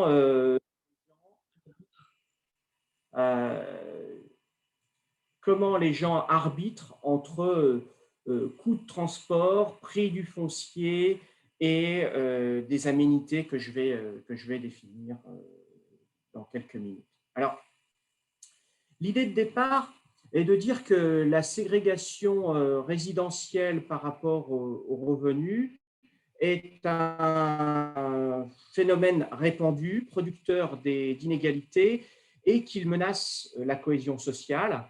euh, euh, comment les gens arbitrent entre coûts de transport, prix du foncier et des aménités que je vais définir dans quelques minutes. Alors, l'idée de départ est de dire que la ségrégation résidentielle par rapport aux revenus est un phénomène répandu, producteur d'inégalités et qu'il menace la cohésion sociale.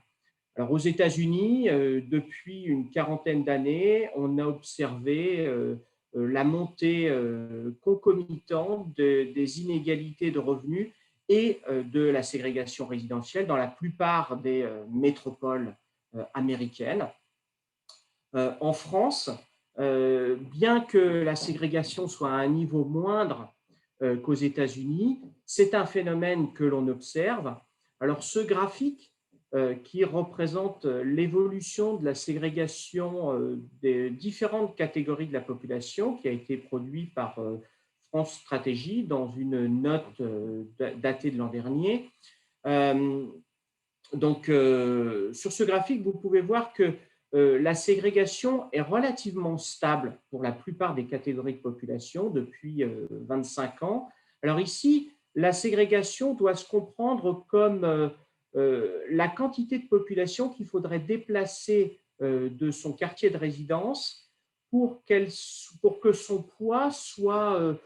Alors, aux États-Unis, depuis une quarantaine d'années, on a observé la montée concomitante des inégalités de revenus et de la ségrégation résidentielle dans la plupart des métropoles américaines. En France, bien que la ségrégation soit à un niveau moindre qu'aux États-Unis, c'est un phénomène que l'on observe. Alors, ce graphique qui représente l'évolution de la ségrégation des différentes catégories de la population, qui a été produit par France Stratégie dans une note datée de l'an dernier. Donc, sur ce graphique, vous pouvez voir que la ségrégation est relativement stable pour la plupart des catégories de population depuis 25 ans. Alors ici, la ségrégation doit se comprendre comme la quantité de population qu'il faudrait déplacer de son quartier de résidence pour que son poids soit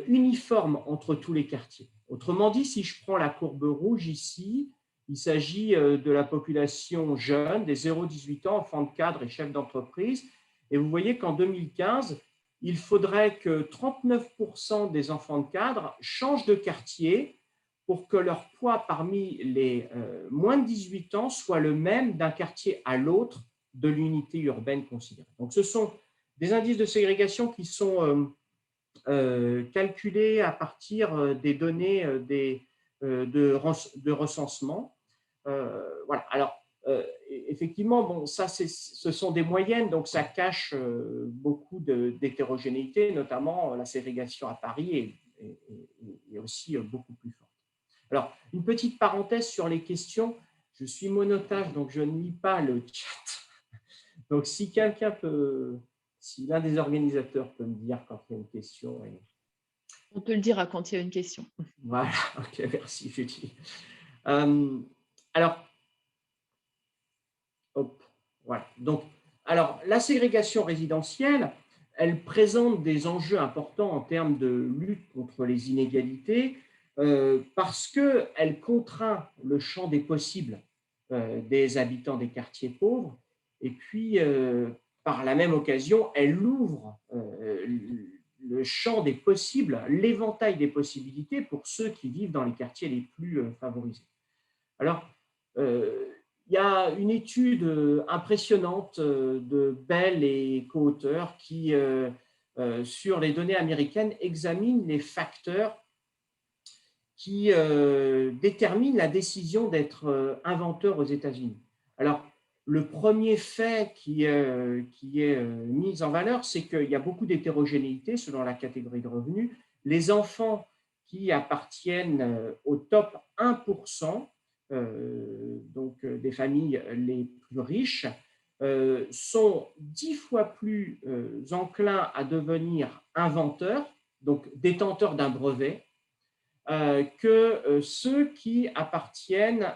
uniforme entre tous les quartiers. Autrement dit, si je prends la courbe rouge ici, il s'agit de la population jeune, des 0-18 ans, enfants de cadre et chefs d'entreprise. Et vous voyez qu'en 2015, il faudrait que 39% des enfants de cadre changent de quartier pour que leur poids parmi les moins de 18 ans soit le même d'un quartier à l'autre de l'unité urbaine considérée. Donc, ce sont des indices de ségrégation qui sont calculés à partir des données de recensement. Voilà. Alors, effectivement, bon, ça, ce sont des moyennes, donc ça cache beaucoup d'hétérogénéité, notamment la ségrégation à Paris est aussi beaucoup plus forte. Alors, une petite parenthèse sur les questions. Je suis monotage, donc je ne lis pas le chat. Donc, si quelqu'un peut, si l'un des organisateurs peut me dire quand il y a une question. On te le dira quand il y a une question. Voilà, ok, merci, Julie. Alors, hop, voilà. Donc, alors, la ségrégation résidentielle, elle présente des enjeux importants en termes de lutte contre les inégalités parce qu'elle contraint le champ des possibles des habitants des quartiers pauvres et puis, par la même occasion, elle ouvre le champ des possibles, l'éventail des possibilités pour ceux qui vivent dans les quartiers les plus favorisés. Alors, il y a une étude impressionnante de Bell et co-auteurs qui, sur les données américaines, examine les facteurs qui déterminent la décision d'être inventeur aux États-Unis. Alors, le premier fait qui est mis en valeur, c'est qu'il y a beaucoup d'hétérogénéité selon la catégorie de revenus. Les enfants qui appartiennent au top 1%, donc des familles les plus riches, sont 10 fois plus enclins à devenir inventeurs, donc détenteurs d'un brevet, que ceux qui appartiennent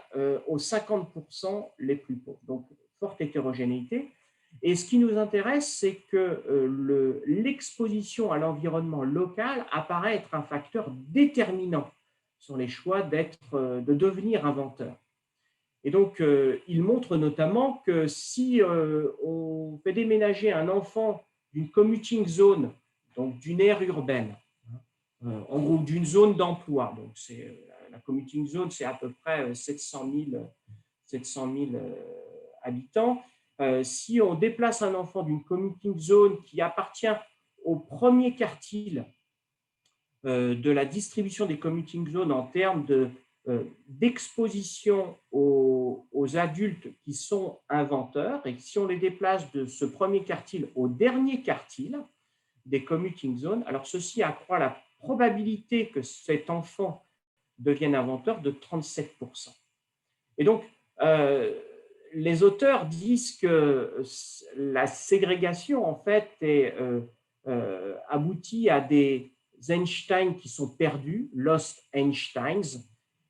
aux 50% les plus pauvres. Donc, forte hétérogénéité. Et ce qui nous intéresse, c'est que l'exposition à l'environnement local apparaît être un facteur déterminant sur les choix de devenir inventeur. Et donc, il montre notamment que si on fait déménager un enfant d'une commuting zone, donc d'une aire urbaine, en gros d'une zone d'emploi, donc la commuting zone, c'est à peu près 700 000 habitants. Si on déplace un enfant d'une commuting zone qui appartient au premier quartile de la distribution des commuting zones en termes d'exposition aux adultes qui sont inventeurs, et si on les déplace de ce premier quartile au dernier quartile des commuting zones, alors ceci accroît la probabilité que cet enfant devienne inventeur de 37%. Et donc, les auteurs disent que la ségrégation, en fait, aboutit à des Einstein qui sont perdus, lost Einsteins,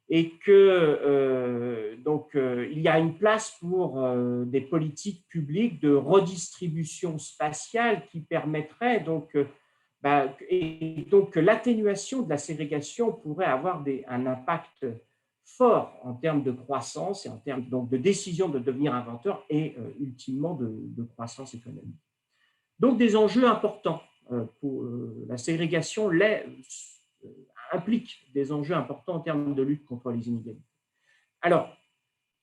et que il y a une place pour des politiques publiques de redistribution spatiale qui permettraient que l'atténuation de la ségrégation pourrait avoir un impact fort en termes de croissance et en termes donc, de décision de devenir inventeur et ultimement de croissance économique. Donc des enjeux importants. Pour, la ségrégation implique des enjeux importants en termes de lutte contre les inégalités. Alors,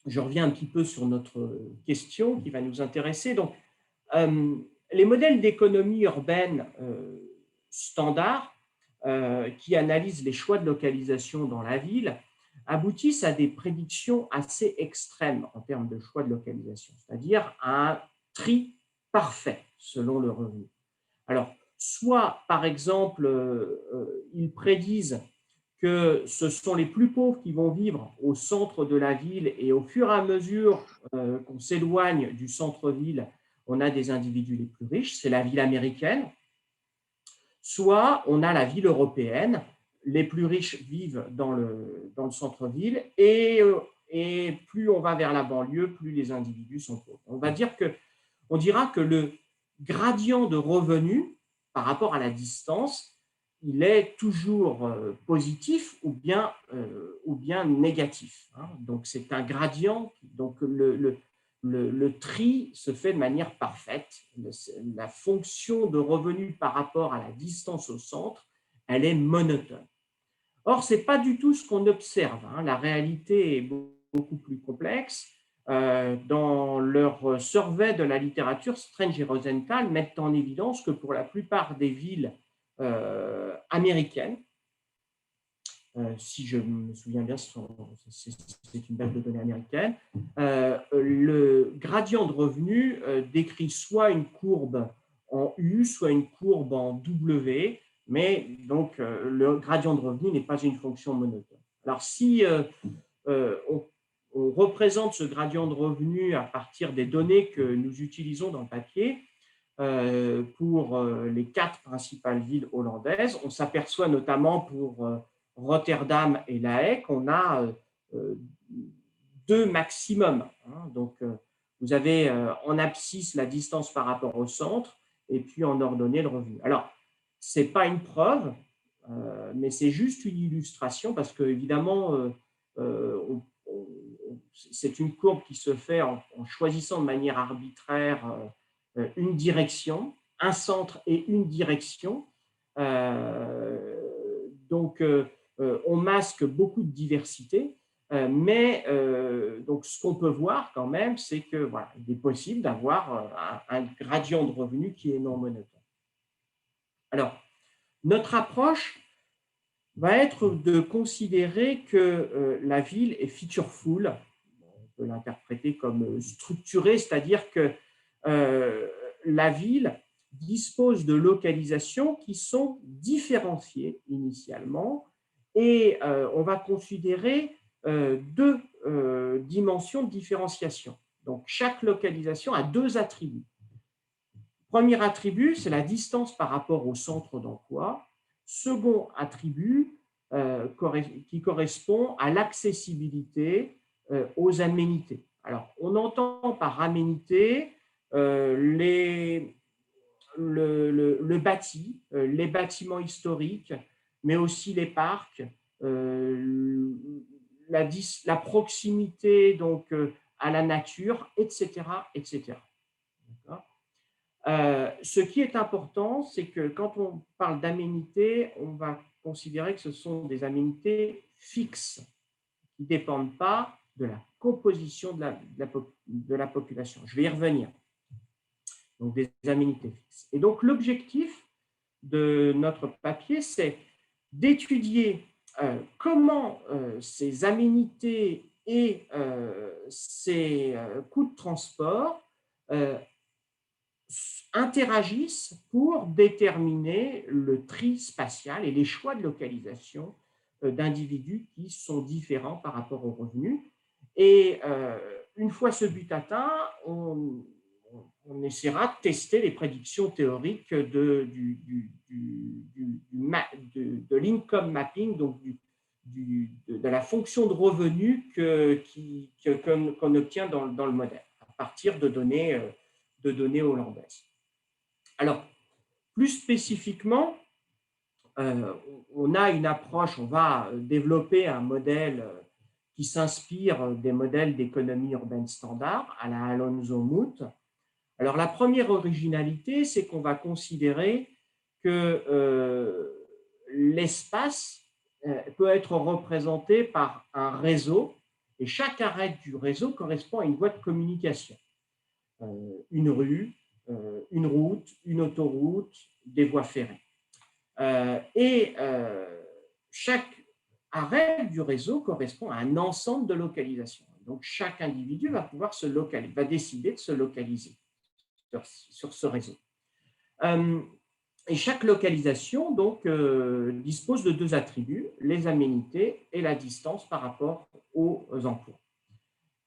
je reviens un petit peu sur notre question qui va nous intéresser. Donc, les modèles d'économie urbaine standards qui analysent les choix de localisation dans la ville aboutissent à des prédictions assez extrêmes en termes de choix de localisation, c'est-à-dire à un tri parfait selon le revenu. Alors, soit, par exemple, ils prédisent que ce sont les plus pauvres qui vont vivre au centre de la ville et au fur et à mesure qu'on s'éloigne du centre-ville, on a des individus les plus riches, c'est la ville américaine. Soit on a la ville européenne, les plus riches vivent dans le centre-ville et plus on va vers la banlieue, plus les individus sont pauvres. On dira que le gradient de revenus par rapport à la distance, il est toujours positif ou bien négatif. Donc, c'est un gradient. Donc, le tri se fait de manière parfaite. La fonction de revenu par rapport à la distance au centre, elle est monotone. Or, ce n'est pas du tout ce qu'on observe. La réalité est beaucoup plus complexe. Dans leur survey de la littérature, Strange et Rosenthal mettent en évidence que pour la plupart des villes américaines, si je me souviens bien, c'est une base de données américaine, le gradient de revenus décrit soit une courbe en U, soit une courbe en W, mais donc le gradient de revenus n'est pas une fonction monotone. Alors si on représente ce gradient de revenus à partir des données que nous utilisons dans le papier, pour les 4 principales villes hollandaises, on s'aperçoit notamment pour Rotterdam et La Haye qu'on a 2 maximums. Donc, vous avez en abscisse la distance par rapport au centre et puis en ordonnée le revenu. Alors, ce n'est pas une preuve, mais c'est juste une illustration parce que évidemment, c'est une courbe qui se fait en choisissant de manière arbitraire une direction, un centre et une direction. Donc, on masque beaucoup de diversité, mais donc ce qu'on peut voir quand même, c'est que voilà, il est possible d'avoir un gradient de revenus qui est non monotone. Alors, notre approche va être de considérer que la ville est featureful, on peut l'interpréter comme structurée, c'est-à-dire que la ville dispose de localisations qui sont différenciées initialement et on va considérer 2 dimensions de différenciation. Donc, chaque localisation a 2 attributs. Premier attribut, c'est la distance par rapport au centre d'emploi. Second attribut qui correspond à l'accessibilité aux aménités. Alors, on entend par aménités le bâti, les bâtiments historiques, mais aussi les parcs, la proximité donc, à la nature, etc. etc. Ce qui est important, c'est que quand on parle d'aménités, on va considérer que ce sont des aménités fixes qui ne dépendent pas de la composition de la population. Je vais y revenir. Donc, des aménités fixes. Et donc, l'objectif de notre papier, c'est d'étudier comment ces aménités et ces coûts de transport interagissent pour déterminer le tri spatial et les choix de localisation d'individus qui sont différents par rapport aux revenus. Et une fois ce but atteint, on essaiera de tester les prédictions théoriques de l'income mapping, donc de la fonction de revenu qu'on obtient dans le modèle, à partir de données hollandaises. Alors, plus spécifiquement, on a une approche, on va développer un modèle qui s'inspire des modèles d'économie urbaine standard à la Alonzo Moot. Alors, la première originalité, c'est qu'on va considérer que l'espace peut être représenté par un réseau et chaque arête du réseau correspond à une voie de communication. Une rue, une route, une autoroute, des voies ferrées. Chaque arrêt du réseau correspond à un ensemble de localisations. Donc, chaque individu va pouvoir va décider de se localiser sur ce réseau. Et chaque localisation donc, dispose de deux attributs, les aménités et la distance par rapport aux emplois.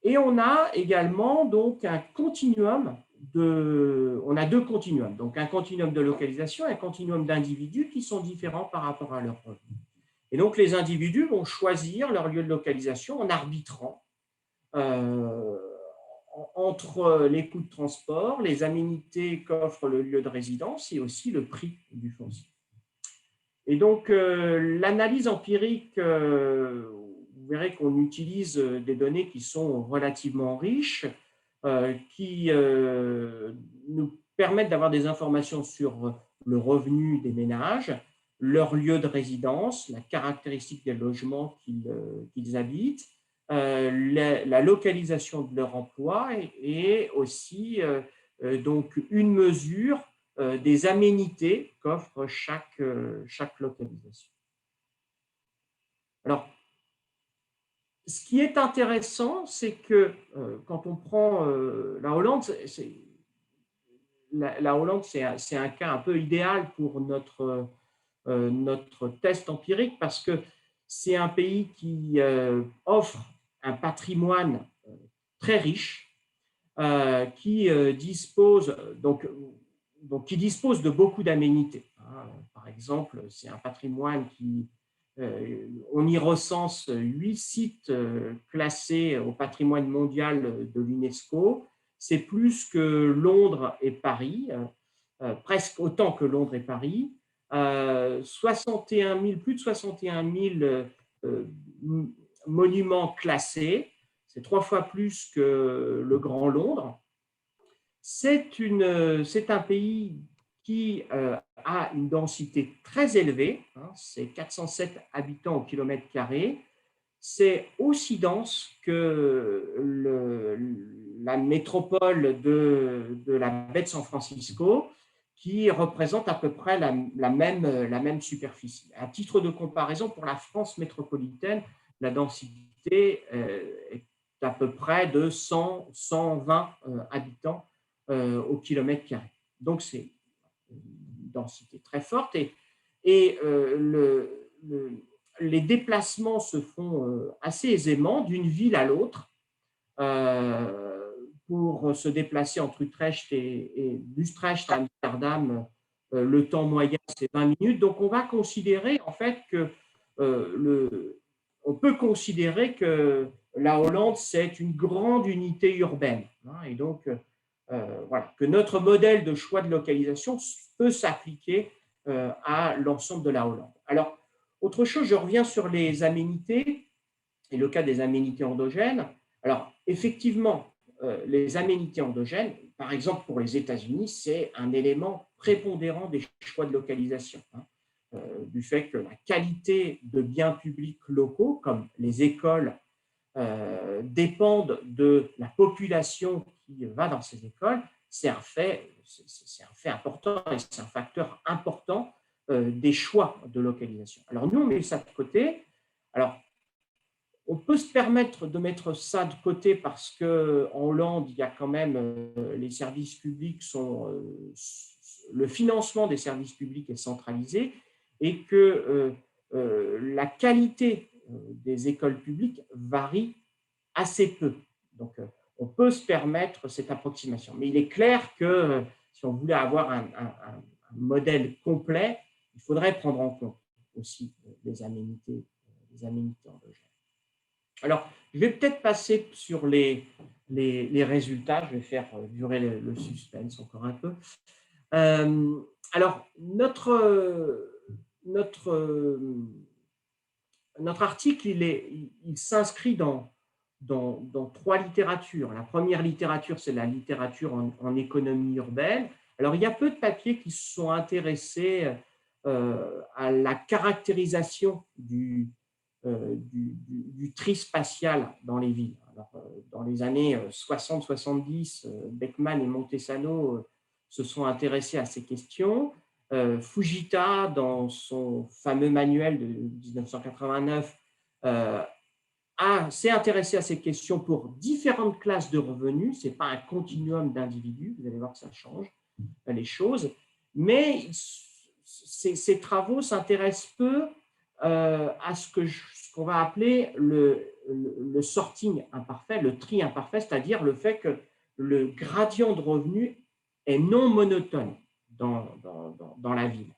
Et on a également donc un continuum on a deux continuums, donc un continuum de localisation et un continuum d'individus qui sont différents par rapport à leurs revenus. Et donc les individus vont choisir leur lieu de localisation en arbitrant entre les coûts de transport, les aménités qu'offre le lieu de résidence et aussi le prix du foncier. Et donc l'analyse empirique, vous verrez qu'on utilise des données qui sont relativement riches, qui nous permettent d'avoir des informations sur le revenu des ménages, leur lieu de résidence, la caractéristique des logements qu'ils habitent, la localisation de leur emploi et aussi donc une mesure des aménités qu'offre chaque localisation. Alors, ce qui est intéressant, c'est que quand on prend la Hollande, la Hollande, c'est un cas un peu idéal pour notre test empirique parce que c'est un pays qui offre un patrimoine très riche, qui dispose de beaucoup d'aménités. Par exemple, c'est un patrimoine on y recense 8 sites classés au patrimoine mondial de l'UNESCO. C'est plus que Londres et Paris, presque autant que Londres et Paris. Plus de 61 000 monuments classés. C'est 3 fois plus que le Grand Londres. C'est un pays qui a une densité très élevée, c'est 407 habitants au kilomètre carré. C'est aussi dense que la métropole de la baie de San Francisco, qui représente à peu près la même superficie. À titre de comparaison, pour la France métropolitaine, la densité est à peu près de 120 habitants au kilomètre carré. Donc, c'est une densité très forte et les déplacements se font assez aisément d'une ville à l'autre. Pour se déplacer entre Utrecht et d'Utrecht à Amsterdam, le temps moyen, c'est 20 minutes. Donc, on va considérer en fait que on peut considérer que la Hollande, c'est une grande unité urbaine. Et donc, voilà, que notre modèle de choix de localisation peut s'appliquer à l'ensemble de la Hollande. Alors, autre chose, je reviens sur les aménités et le cas des aménités endogènes. Alors, effectivement, les aménités endogènes, par exemple pour les États-Unis, c'est un élément prépondérant des choix de localisation, du fait que la qualité de biens publics locaux, comme les écoles, dépendent de la population qui va dans ces écoles. C'est un fait important et c'est un facteur important des choix de localisation. Alors, nous, on met ça de côté. Alors, on peut se permettre de mettre ça de côté parce qu'en Hollande, il y a quand même les services publics le financement des services publics est centralisé et que la qualité des écoles publiques varie assez peu. Donc, on peut se permettre cette approximation. Mais il est clair que si on voulait avoir un modèle complet, il faudrait prendre en compte aussi les aménités endogènes. Alors, je vais peut-être passer sur les résultats. Je vais faire durer le suspense encore un peu. Alors, notre article, il s'inscrit dans 3 littératures. La première littérature, c'est la littérature en économie urbaine. Alors, il y a peu de papiers qui se sont intéressés à la caractérisation du tri spatial dans les villes. Alors, dans les années 60-70, Beckman et Montesano se sont intéressés à ces questions. Fujita, dans son fameux manuel de 1989, s'est intéressé à ces questions pour différentes classes de revenus. Ce n'est pas un continuum d'individus, vous allez voir que ça change les choses, mais ces travaux s'intéressent peu à ce qu'on va appeler le sorting imparfait, le tri imparfait, c'est-à-dire le fait que le gradient de revenus est non monotone dans la ville.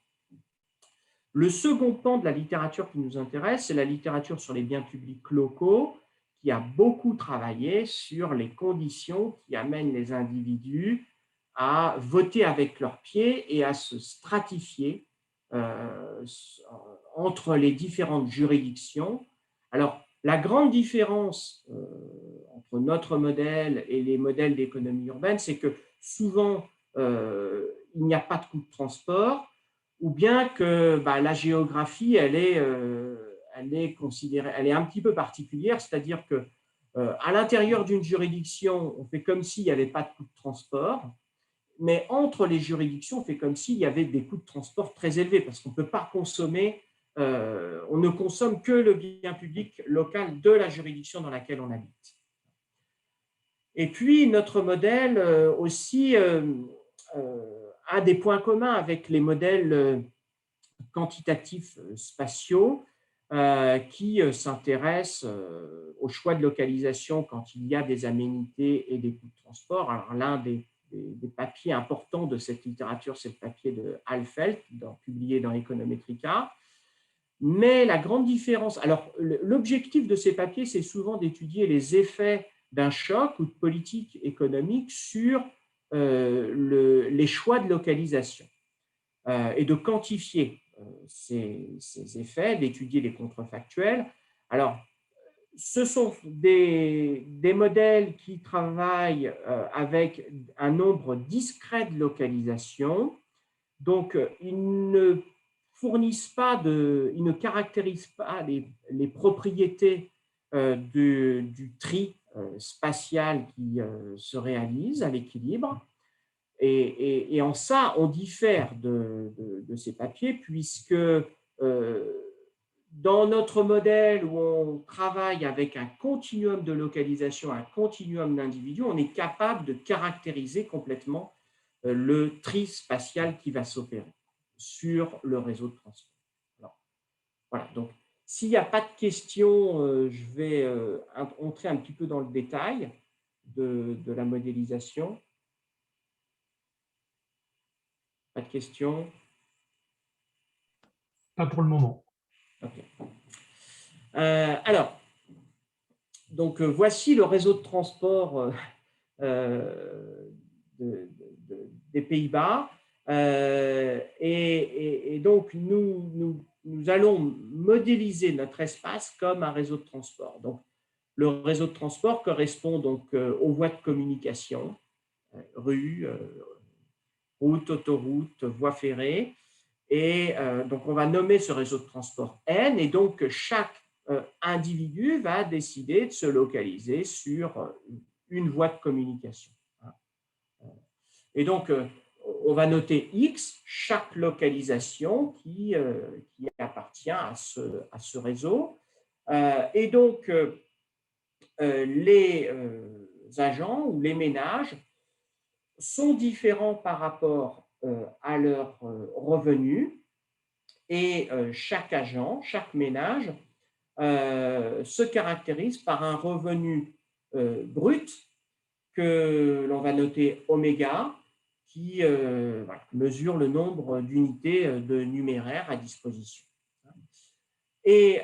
Le second pan de la littérature qui nous intéresse, c'est la littérature sur les biens publics locaux, qui a beaucoup travaillé sur les conditions qui amènent les individus à voter avec leurs pieds et à se stratifier entre les différentes juridictions. Alors, la grande différence entre notre modèle et les modèles d'économie urbaine, c'est que souvent, il n'y a pas de coût de transport, ou bien que la géographie, elle est considérée, elle est un petit peu particulière, c'est-à-dire que à l'intérieur d'une juridiction, on fait comme s'il n'y avait pas de coût de transport, mais entre les juridictions, on fait comme s'il y avait des coûts de transport très élevés, parce qu'on ne peut pas consommer, on ne consomme que le bien public local de la juridiction dans laquelle on habite. Et puis, notre modèle aussi a des points communs avec les modèles quantitatifs spatiaux qui s'intéressent au choix de localisation quand il y a des aménités et des coûts de transport. Alors, l'un des papiers importants de cette littérature, c'est le papier de Alfeld, publié dans Econometrica. Mais la grande différence, alors l'objectif de ces papiers, c'est souvent d'étudier les effets d'un choc ou de politique économique sur les choix de localisation et de quantifier ces effets, d'étudier les contrefactuels. Alors, ce sont des modèles qui travaillent avec un nombre discret de localisations. Donc, ils ne fournissent pas ils ne caractérisent pas les propriétés du tri spatial qui se réalise à l'équilibre. Et en ça, on diffère de ces papiers, puisque dans notre modèle où on travaille avec un continuum de localisation, un continuum d'individus, on est capable de caractériser complètement le tri spatial qui va s'opérer sur le réseau de transport. Alors, voilà, donc s'il n'y a pas de questions, je vais entrer un petit peu dans le détail de la modélisation. Pas de questions? Pas pour le moment. Okay. Alors, donc voici le réseau de transport des Pays-Bas. Et donc, nous allons modéliser notre espace comme un réseau de transport. Donc, le réseau de transport correspond donc aux voies de communication, rues, routes, autoroutes, voies ferrées. Et donc, on va nommer ce réseau de transport N, et donc chaque individu va décider de se localiser sur une voie de communication. Et donc, on va noter X, chaque localisation qui appartient à ce réseau. Et donc, les agents ou les ménages sont différents par rapport à leurs revenus et chaque agent, chaque ménage se caractérise par un revenu brut que l'on va noter oméga, qui voilà, mesure le nombre d'unités de numéraire à disposition. Et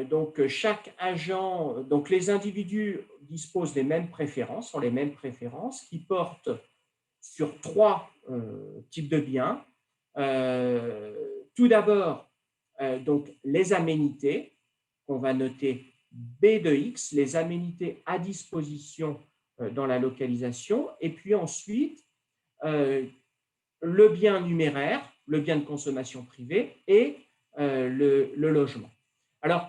donc, chaque agent, donc les individus disposent des mêmes préférences, sont les mêmes préférences, qui portent sur trois types de biens. Tout d'abord, donc les aménités, qu'on va noter B de X, les aménités à disposition dans la localisation, et puis ensuite, le bien numéraire, le bien de consommation privée et le logement. Alors,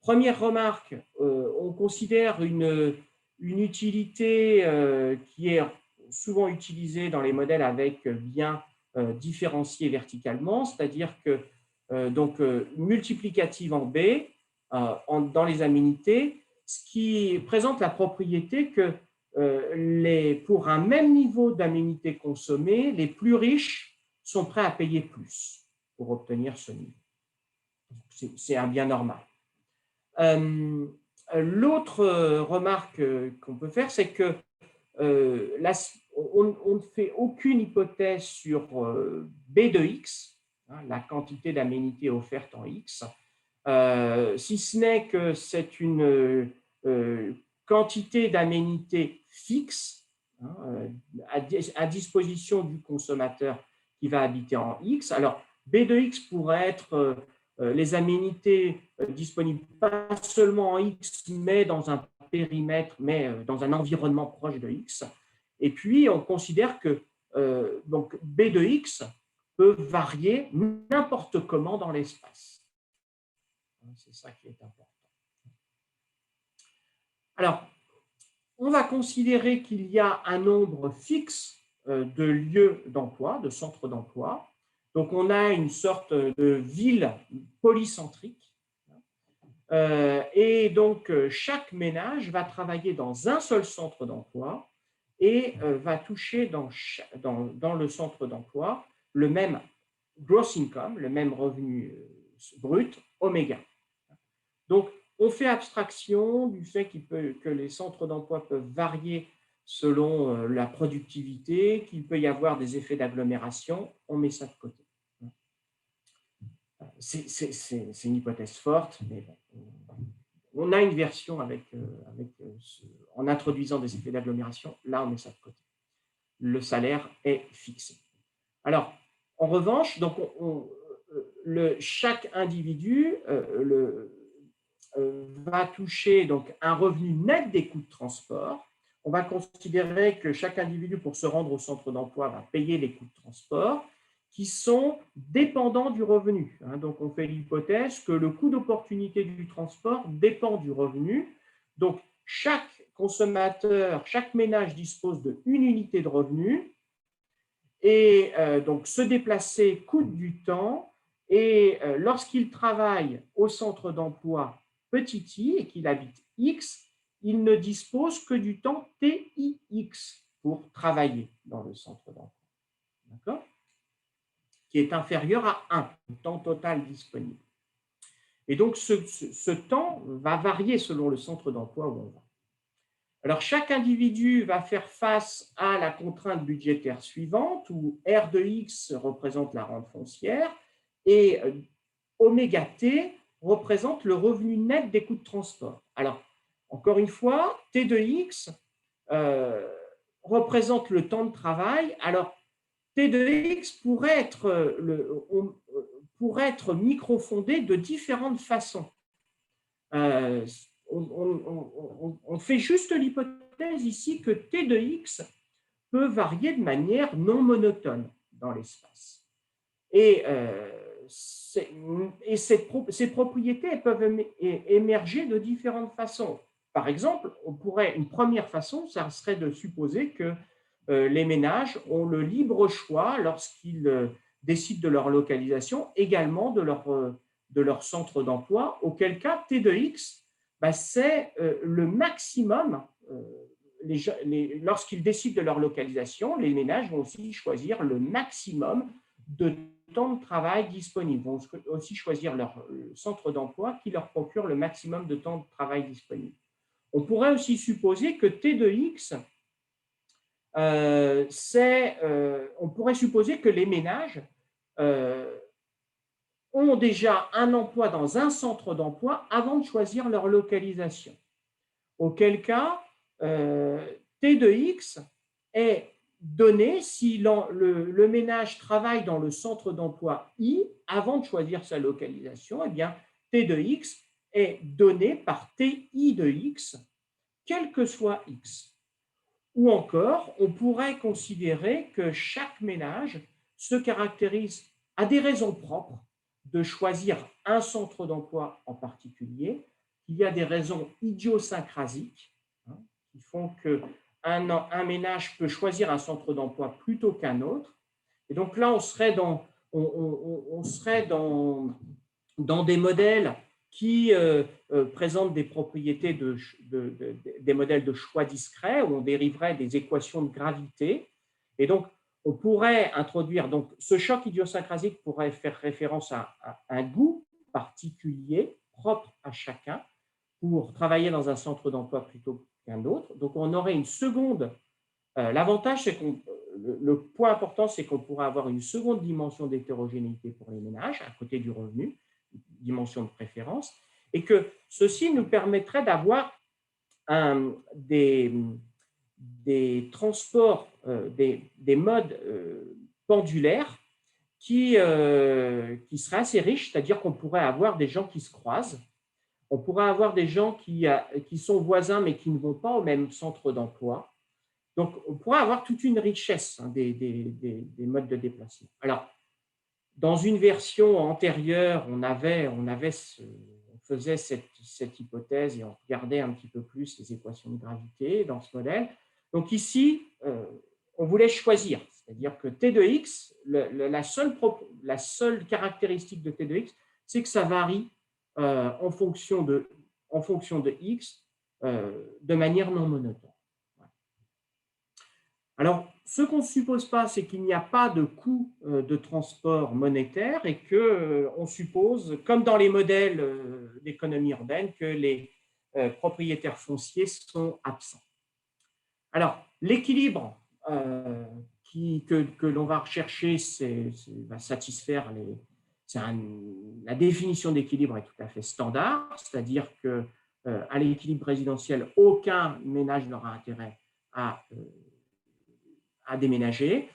première remarque, on considère une utilité qui est souvent utilisée dans les modèles avec biens différenciés verticalement, c'est-à-dire que donc multiplicative en B dans les aménités, ce qui présente la propriété que pour un même niveau d'aménité consommée, les plus riches sont prêts à payer plus pour obtenir ce niveau. C'est un bien normal. L'autre remarque qu'on peut faire, c'est que on ne fait aucune hypothèse sur B de X, hein, la quantité d'aménités offertes en X, si ce n'est que c'est une quantité d'aménités fixe, hein, à disposition du consommateur qui va habiter en X. Alors, B de X pourrait être les aménités disponibles pas seulement en X, mais dans un périmètre, mais dans un environnement proche de X. Et puis, on considère que donc B de X peut varier n'importe comment dans l'espace. C'est ça qui est important. Alors, on va considérer qu'il y a un nombre fixe de lieux d'emploi, de centres d'emploi. Donc, on a une sorte de ville polycentrique. Et donc, chaque ménage va travailler dans un seul centre d'emploi et va toucher dans le centre d'emploi le même gross income, le même revenu brut, oméga. Donc, on fait abstraction du fait que les centres d'emploi peuvent varier selon la productivité, qu'il peut y avoir des effets d'agglomération. On met ça de côté. C'est une hypothèse forte, mais bon, on a une version en introduisant des effets d'agglomération. Là, on met ça de côté. Le salaire est fixé. Alors, en revanche, donc chaque individu va toucher donc un revenu net des coûts de transport. On va considérer que chaque individu, pour se rendre au centre d'emploi, va payer les coûts de transport qui sont dépendants du revenu. Donc, on fait l'hypothèse que le coût d'opportunité du transport dépend du revenu. Donc, chaque consommateur, chaque ménage dispose d'une unité de revenu et donc se déplacer coûte du temps et lorsqu'il travaille au centre d'emploi petit i et qu'il habite X, il ne dispose que du temps TIX pour travailler dans le centre d'emploi. D'accord ? Qui est inférieur à 1, le temps total disponible. Et donc, ce temps va varier selon le centre d'emploi où on va. Alors, chaque individu va faire face à la contrainte budgétaire suivante, où R de X représente la rente foncière et oméga T représente le revenu net des coûts de transport. Alors, encore une fois, T de X représente le temps de travail. Alors, T de X pourrait être microfondé de différentes façons. On fait juste l'hypothèse ici que T de X peut varier de manière non monotone dans l'espace. Et ces propriétés peuvent émerger de différentes façons. Par exemple, une première façon, ça serait de supposer que les ménages ont le libre choix, lorsqu'ils décident de leur localisation, également de leur de leur centre d'emploi, auquel cas T de X, c'est le maximum. Lorsqu'ils décident de leur localisation, les ménages vont aussi choisir le maximum de temps de travail disponible, vont aussi choisir leur centre d'emploi qui leur procure le maximum de temps de travail disponible. On pourrait aussi supposer que T de X, on pourrait supposer que les ménages ont déjà un emploi dans un centre d'emploi avant de choisir leur localisation. Auquel cas, T de X est donné si le ménage travaille dans le centre d'emploi I avant de choisir sa localisation. Eh bien, T de X est donné par TI de X, quel que soit X. Ou encore, on pourrait considérer que chaque ménage se caractérise à des raisons propres de choisir un centre d'emploi en particulier. Il y a des raisons idiosyncrasiques qui font qu'un ménage peut choisir un centre d'emploi plutôt qu'un autre. Et donc là, on serait dans des modèles qui présentent des propriétés des modèles de choix discrets où on dériverait des équations de gravité. Et donc, on pourrait introduire, donc ce choc idiosyncrasique pourrait faire référence à un goût particulier propre à chacun pour travailler dans un centre d'emploi plutôt qu'un autre. Donc, on aurait une seconde. L'avantage, c'est le point important, c'est qu'on pourrait avoir une seconde dimension d'hétérogénéité pour les ménages, à côté du revenu, dimension de préférence, et que ceci nous permettrait d'avoir des transports, des modes pendulaires qui seraient assez riches, c'est-à-dire qu'on pourrait avoir des gens qui se croisent, on pourrait avoir des gens qui sont voisins mais qui ne vont pas au même centre d'emploi. Donc, on pourrait avoir toute une richesse des modes de déplacement. Alors, dans une version antérieure, on faisait cette hypothèse et on regardait un petit peu plus les équations de gravité dans ce modèle. Donc ici, on voulait choisir, c'est-à-dire que T de X, la seule caractéristique de T de X, c'est que ça varie en fonction de X de manière non monotone. Alors, ce qu'on ne suppose pas, c'est qu'il n'y a pas de coût de transport monétaire et qu'on suppose, comme dans les modèles d'économie urbaine, que les propriétaires fonciers sont absents. Alors, l'équilibre que l'on va rechercher, va satisfaire la définition d'équilibre est tout à fait standard, c'est-à-dire qu'à l'équilibre résidentiel, aucun ménage n'aura intérêt à déménager.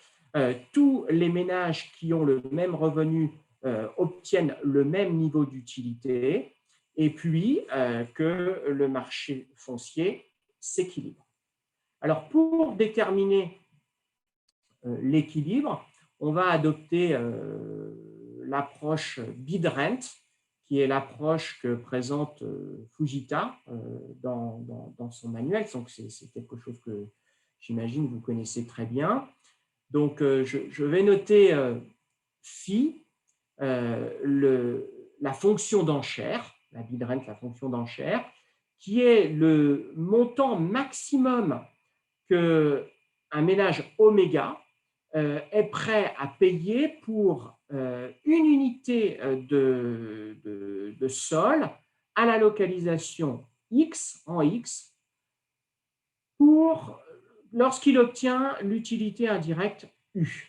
Tous les ménages qui ont le même revenu obtiennent le même niveau d'utilité et puis que le marché foncier s'équilibre. Alors, pour déterminer l'équilibre, on va adopter l'approche bid-rent, qui est l'approche que présente Fujita dans son manuel. Donc, c'est quelque chose que j'imagine vous connaissez très bien. Donc, je vais noter phi, la fonction d'enchère, la bid-rent, la fonction d'enchère, qui est le montant maximum qu'un ménage oméga est prêt à payer pour une unité de sol à la localisation X en X lorsqu'il obtient l'utilité indirecte U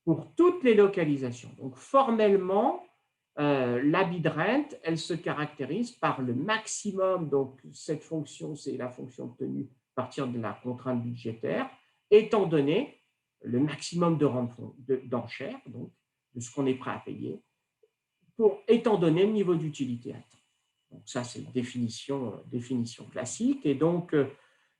pour toutes les localisations. Donc, formellement, la bid-rent, elle se caractérise par le maximum. Donc, cette fonction, c'est la fonction obtenue à partir de la contrainte budgétaire, étant donné le maximum d'enchères, donc de ce qu'on est prêt à payer, étant donné le niveau d'utilité atteint. Donc, ça, c'est une définition classique. Et donc,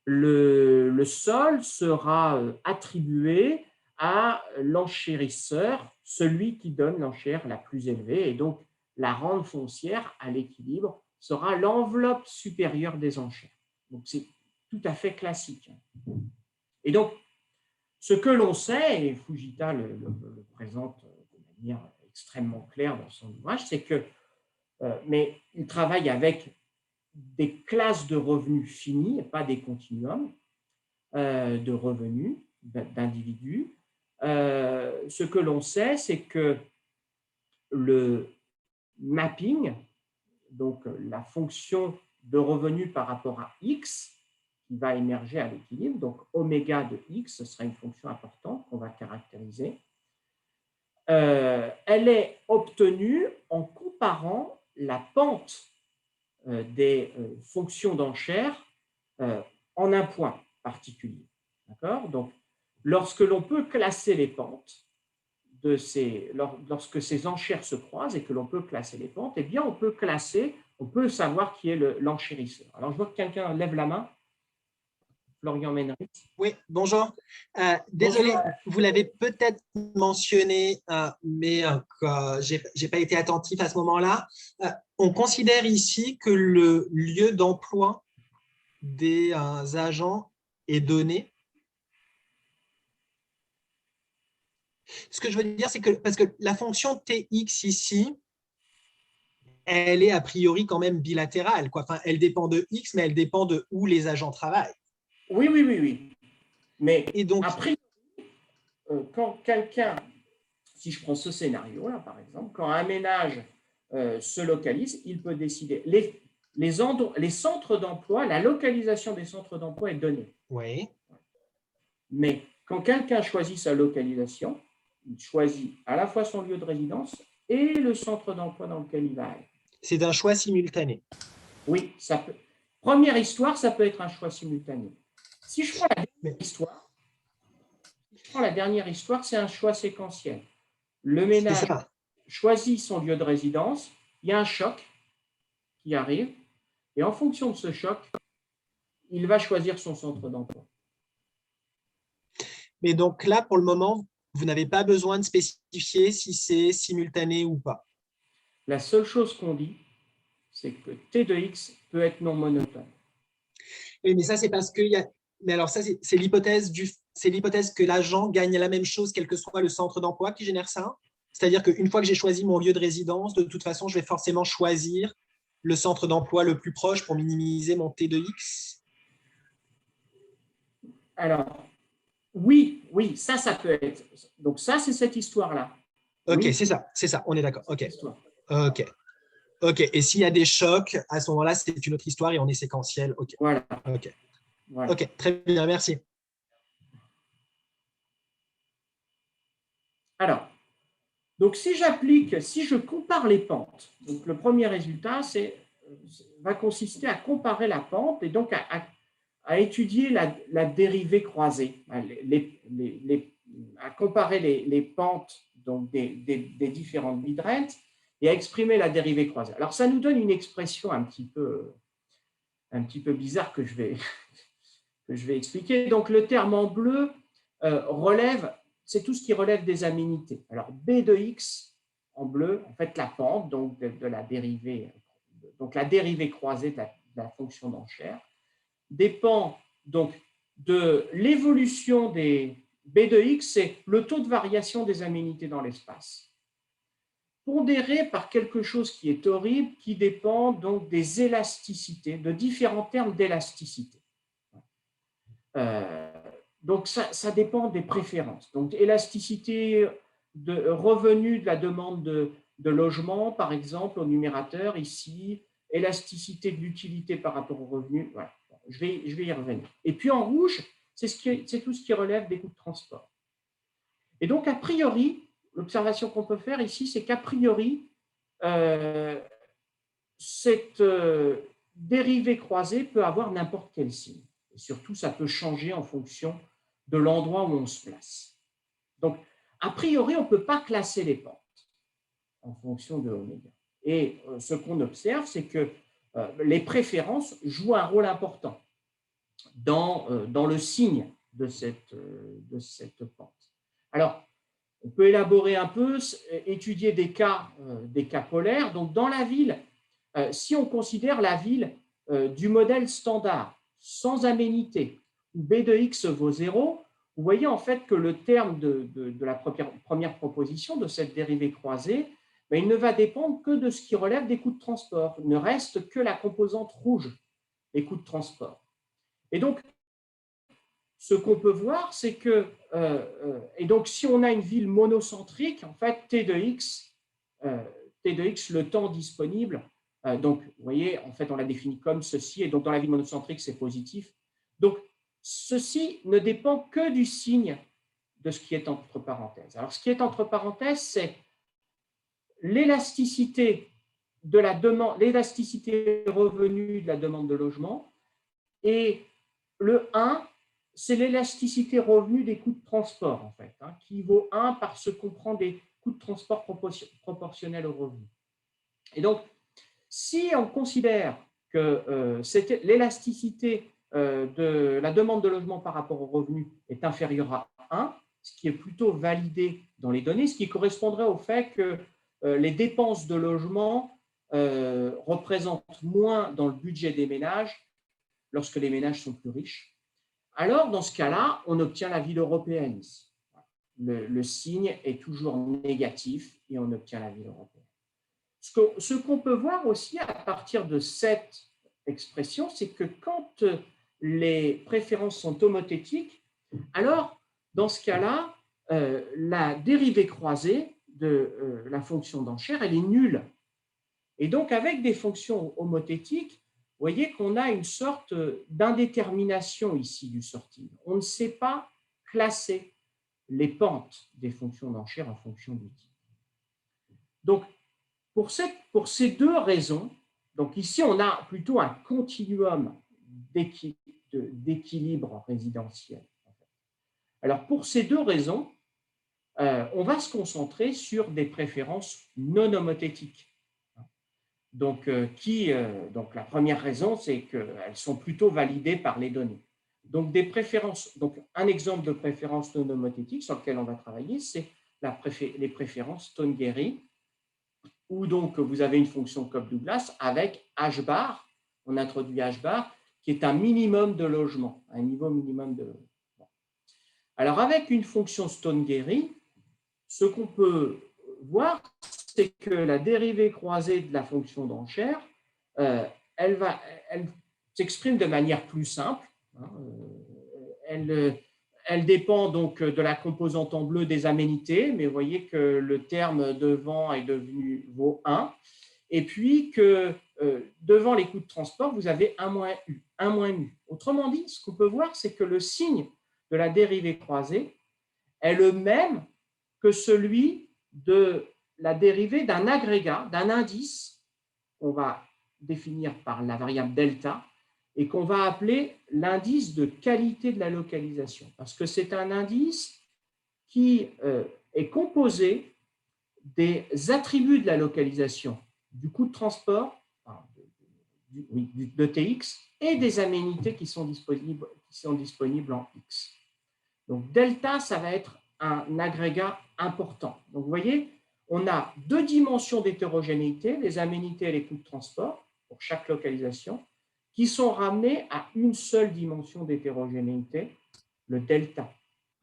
le sol sera attribué à l'enchérisseur, celui qui donne l'enchère la plus élevée. Et donc, la rente foncière à l'équilibre sera l'enveloppe supérieure des enchères. Donc, c'est tout à fait classique. Et donc, ce que l'on sait, et Fujita le présente de manière extrêmement claire dans son ouvrage, c'est que mais il travaille avec des classes de revenus finies, et pas des continuums de revenus d'individus. Ce que l'on sait, c'est que le mapping, donc la fonction de revenu par rapport à x, qui va émerger à l'équilibre, donc oméga de x, ce sera une fonction importante qu'on va caractériser. Elle est obtenue en comparant la pente des fonctions d'enchères en un point particulier. D'accord? Donc, lorsque l'on peut classer les pentes, lorsque ces enchères se croisent et que l'on peut classer les pentes, eh bien, on peut savoir qui est l'enchérisseur. Alors, je vois que quelqu'un lève la main. Florian Ménrit. Oui, bonjour. Désolé, vous l'avez peut-être mentionné, mais je n'ai pas été attentif à ce moment-là. On considère ici que le lieu d'emploi des agents est donné. Ce que je veux dire, c'est que parce que la fonction Tx ici, elle est a priori quand même bilatérale, quoi. Enfin, elle dépend de x, mais elle dépend de où les agents travaillent. Oui. Mais et donc, après, quand quelqu'un, si je prends ce scénario-là, par exemple, quand un ménage se localise, il peut décider. Les centres d'emploi, la localisation des centres d'emploi est donnée. Oui. Mais quand quelqu'un choisit sa localisation, il choisit à la fois son lieu de résidence et le centre d'emploi dans lequel il va aller. C'est un choix simultané. Oui, ça peut. Première histoire, ça peut être un choix simultané. Si je prends la dernière histoire, c'est un choix séquentiel. Le ménage choisit son lieu de résidence, il y a un choc qui arrive, et en fonction de ce choc, il va choisir son centre d'emploi. Mais donc là, pour le moment, vous n'avez pas besoin de spécifier si c'est simultané ou pas. La seule chose qu'on dit, c'est que T de X peut être non monotone. Oui, mais ça, c'est parce qu'il y a… Mais alors ça, c'est l'hypothèse que l'agent gagne la même chose, quel que soit le centre d'emploi qui génère ça. C'est-à-dire qu'une fois que j'ai choisi mon lieu de résidence, de toute façon, je vais forcément choisir le centre d'emploi le plus proche pour minimiser mon T de X. Alors, oui, ça peut être. Donc ça, c'est cette histoire-là. Ok, oui, c'est ça, on est d'accord. Ok. Et s'il y a des chocs, à ce moment-là, c'est une autre histoire et on est séquentiel. Ok. Voilà. Ok, très bien, merci. Alors, donc si je compare les pentes, donc le premier résultat va consister à comparer la pente et donc à étudier la dérivée croisée, à comparer les pentes donc des différentes bidrentes et à exprimer la dérivée croisée. Alors ça nous donne une expression un petit peu bizarre que je vais expliquer. Donc le terme en bleu c'est tout ce qui relève des aménités. Alors B de X en bleu, en fait la pente donc de la dérivée, donc la dérivée croisée de la fonction d'enchère, dépend donc de l'évolution des B de X, c'est le taux de variation des aménités dans l'espace, pondéré par quelque chose qui est horrible, qui dépend donc des élasticités, de différents termes d'élasticité. Donc ça dépend des préférences. Donc élasticité de revenu de la demande de logement, par exemple, au numérateur, ici, élasticité de l'utilité par rapport au revenu. Voilà. Je vais y revenir. Et puis en rouge, c'est tout ce qui relève des coûts de transport. Et donc, a priori, l'observation qu'on peut faire ici, c'est qu'a priori, cette dérivée croisée peut avoir n'importe quel signe. Et surtout, ça peut changer en fonction de l'endroit où on se place. Donc, a priori, on ne peut pas classer les pentes en fonction de oméga. Et ce qu'on observe, c'est que les préférences jouent un rôle important dans le signe de cette pente. Alors, on peut élaborer un peu, étudier des cas polaires. Donc, dans la ville, si on considère la ville du modèle standard, sans aménité, où B de X vaut 0, vous voyez en fait que le terme de la première proposition de cette dérivée croisée mais il ne va dépendre que de ce qui relève des coûts de transport. Il ne reste que la composante rouge, les coûts de transport. Et donc, ce qu'on peut voir, c'est que, et donc si on a une ville monocentrique, en fait, T de X, le temps disponible, donc vous voyez, en fait, on l'a défini comme ceci, et donc dans la ville monocentrique, c'est positif. Donc, ceci ne dépend que du signe de ce qui est entre parenthèses. Alors, ce qui est entre parenthèses, c'est l'élasticité de la demande, l'élasticité revenu de la demande de logement, et le 1, c'est l'élasticité revenu des coûts de transport, en fait, qui vaut 1 parce qu'on prend des coûts de transport proportionnels au revenu. Et donc, si on considère que l'élasticité de la demande de logement par rapport au revenu est inférieure à 1, ce qui est plutôt validé dans les données, ce qui correspondrait au fait que les dépenses de logement représentent moins dans le budget des ménages lorsque les ménages sont plus riches. Alors, dans ce cas-là, on obtient la ville européenne. Le signe est toujours négatif et on obtient la ville européenne. Ce qu'on peut voir aussi à partir de cette expression, c'est que quand les préférences sont homothétiques, alors, dans ce cas-là, la dérivée croisée de la fonction d'enchère, elle est nulle. Et donc, avec des fonctions homothétiques, vous voyez qu'on a une sorte d'indétermination ici du sorting. On ne sait pas classer les pentes des fonctions d'enchère en fonction du type. Donc, pour ces deux raisons, donc ici, on a plutôt un continuum d'équilibre résidentiel. Alors, pour ces deux raisons, on va se concentrer sur des préférences non homothétiques. Donc, donc la première raison, c'est qu'elles sont plutôt validées par les données. Donc, donc un exemple de préférence non homothétique sur lequel on va travailler, c'est les préférences Stone-Gehry, où donc vous avez une fonction Cobb-Douglas avec H bar, on introduit H bar, qui est un minimum de logement, un niveau minimum de logement. Alors, avec une fonction Stone-Gehry, ce qu'on peut voir, c'est que la dérivée croisée de la fonction d'enchère, elle s'exprime de manière plus simple. Elle dépend donc de la composante en bleu des aménités, mais vous voyez que le terme devant est vaut 1, et puis que devant les coûts de transport, vous avez 1 moins U, 1 moins mu. Autrement dit, ce qu'on peut voir, c'est que le signe de la dérivée croisée est le même que celui de la dérivée d'un agrégat, d'un indice qu'on va définir par la variable delta et qu'on va appeler l'indice de qualité de la localisation, parce que c'est un indice qui est composé des attributs de la localisation, du coût de transport, de Tx, et des aménités qui sont disponibles en X. Donc, delta, ça va être un agrégat important. Donc, vous voyez, on a deux dimensions d'hétérogénéité, les aménités et les coûts de transport, pour chaque localisation, qui sont ramenés à une seule dimension d'hétérogénéité, le delta.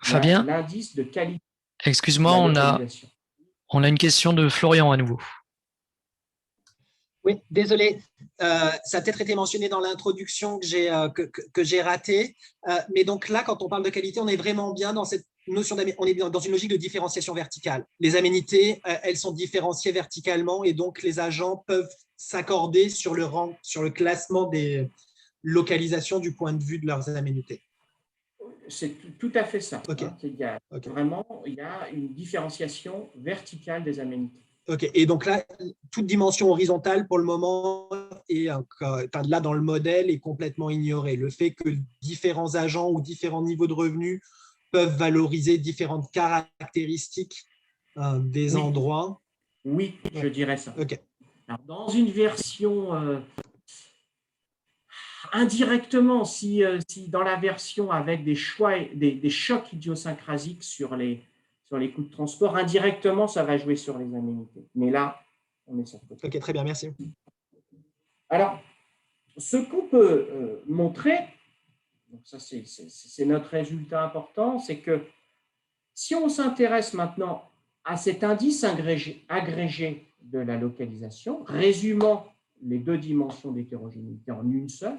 Fabien, l'indice de qualité. Excuse-moi, on a une question de Florian à nouveau. Oui, désolé, ça a peut-être été mentionné dans l'introduction que j'ai raté, mais donc là, quand on parle de qualité, on est vraiment bien dans cette notion on est dans une logique de différenciation verticale. Les aménités, elles sont différenciées verticalement et donc les agents peuvent s'accorder sur le rang, sur le classement des localisations du point de vue de leurs aménités. C'est tout à fait ça. Okay. Vraiment, il y a une différenciation verticale des aménités. Ok, et donc là, toute dimension horizontale pour le moment, et là dans le modèle, est complètement ignorée. Le fait que différents agents ou différents niveaux de revenus peuvent valoriser différentes caractéristiques des endroits. Oui, je dirais ça. Okay. Alors, dans une version indirectement, si dans la version avec des chocs idiosyncrasiques sur les coûts de transport, indirectement, ça va jouer sur les aménités. Mais là, on est sur le côté. Ok, très bien, merci. Alors, ce qu'on peut montrer, donc ça c'est notre résultat important, c'est que si on s'intéresse maintenant à cet indice agrégé de la localisation, résumant les deux dimensions d'hétérogénéité en une seule,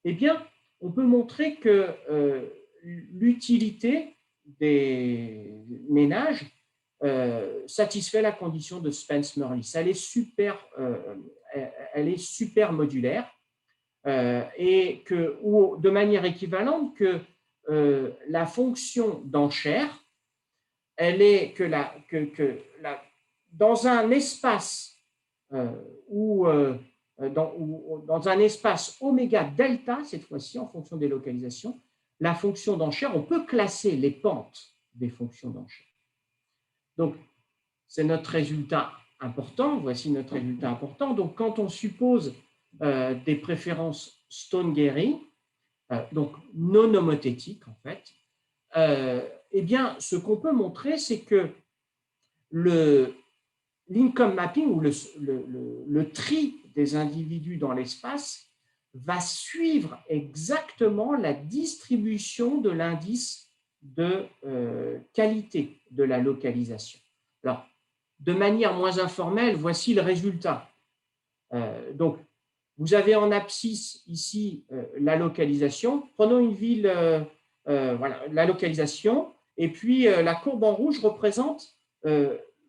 eh bien, on peut montrer que l'utilité des ménages satisfait la condition de Spence-Murlis. Elle est super modulaire et que, ou de manière équivalente que la fonction d'enchère, elle est dans un espace dans un espace oméga delta, cette fois-ci en fonction des localisations, la fonction d'enchère, on peut classer les pentes des fonctions d'enchère. Donc, c'est notre résultat important. Voici notre résultat important. Donc, quand on suppose des préférences Stone-Gehry, donc non homothétiques en fait, eh bien, ce qu'on peut montrer, c'est que le l'income mapping ou le tri des individus dans l'espace va suivre exactement la distribution de l'indice de qualité de la localisation. Alors, de manière moins informelle, voici le résultat. Donc, vous avez en abscisse ici la localisation. Prenons une ville, voilà, la localisation, et puis la courbe en rouge représente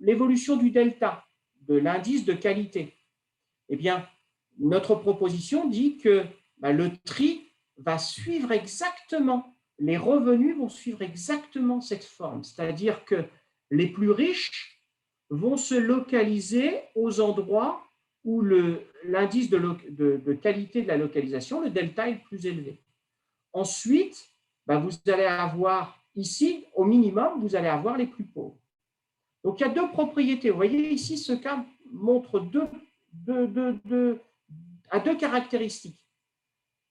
l'évolution du delta, de l'indice de qualité. Eh bien, notre proposition dit que le tri va suivre exactement, les revenus vont suivre exactement cette forme, c'est-à-dire que les plus riches vont se localiser aux endroits où l'indice de qualité de la localisation, le delta, est le plus élevé. Ensuite, vous allez avoir ici, au minimum, vous allez avoir les plus pauvres. Donc, il y a deux propriétés. Vous voyez ici, ce cas montre deux caractéristiques.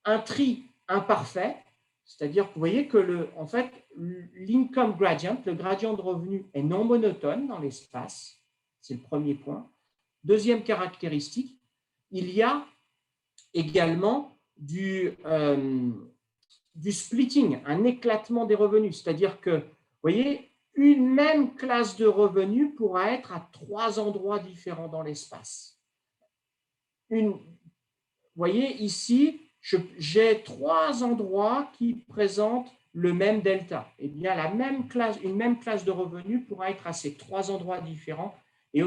Un tri imparfait, c'est-à-dire que vous voyez que en fait, l'income gradient, le gradient de revenu, est non monotone dans l'espace. C'est le premier point. Deuxième caractéristique, il y a également du splitting, un éclatement des revenus. C'est-à-dire que, vous voyez, une même classe de revenus pourra être à 3 endroits différents dans l'espace. Vous voyez, ici, j'ai 3 endroits qui présentent le même delta. Eh bien, une même classe de revenus pourra être à ces 3 endroits différents et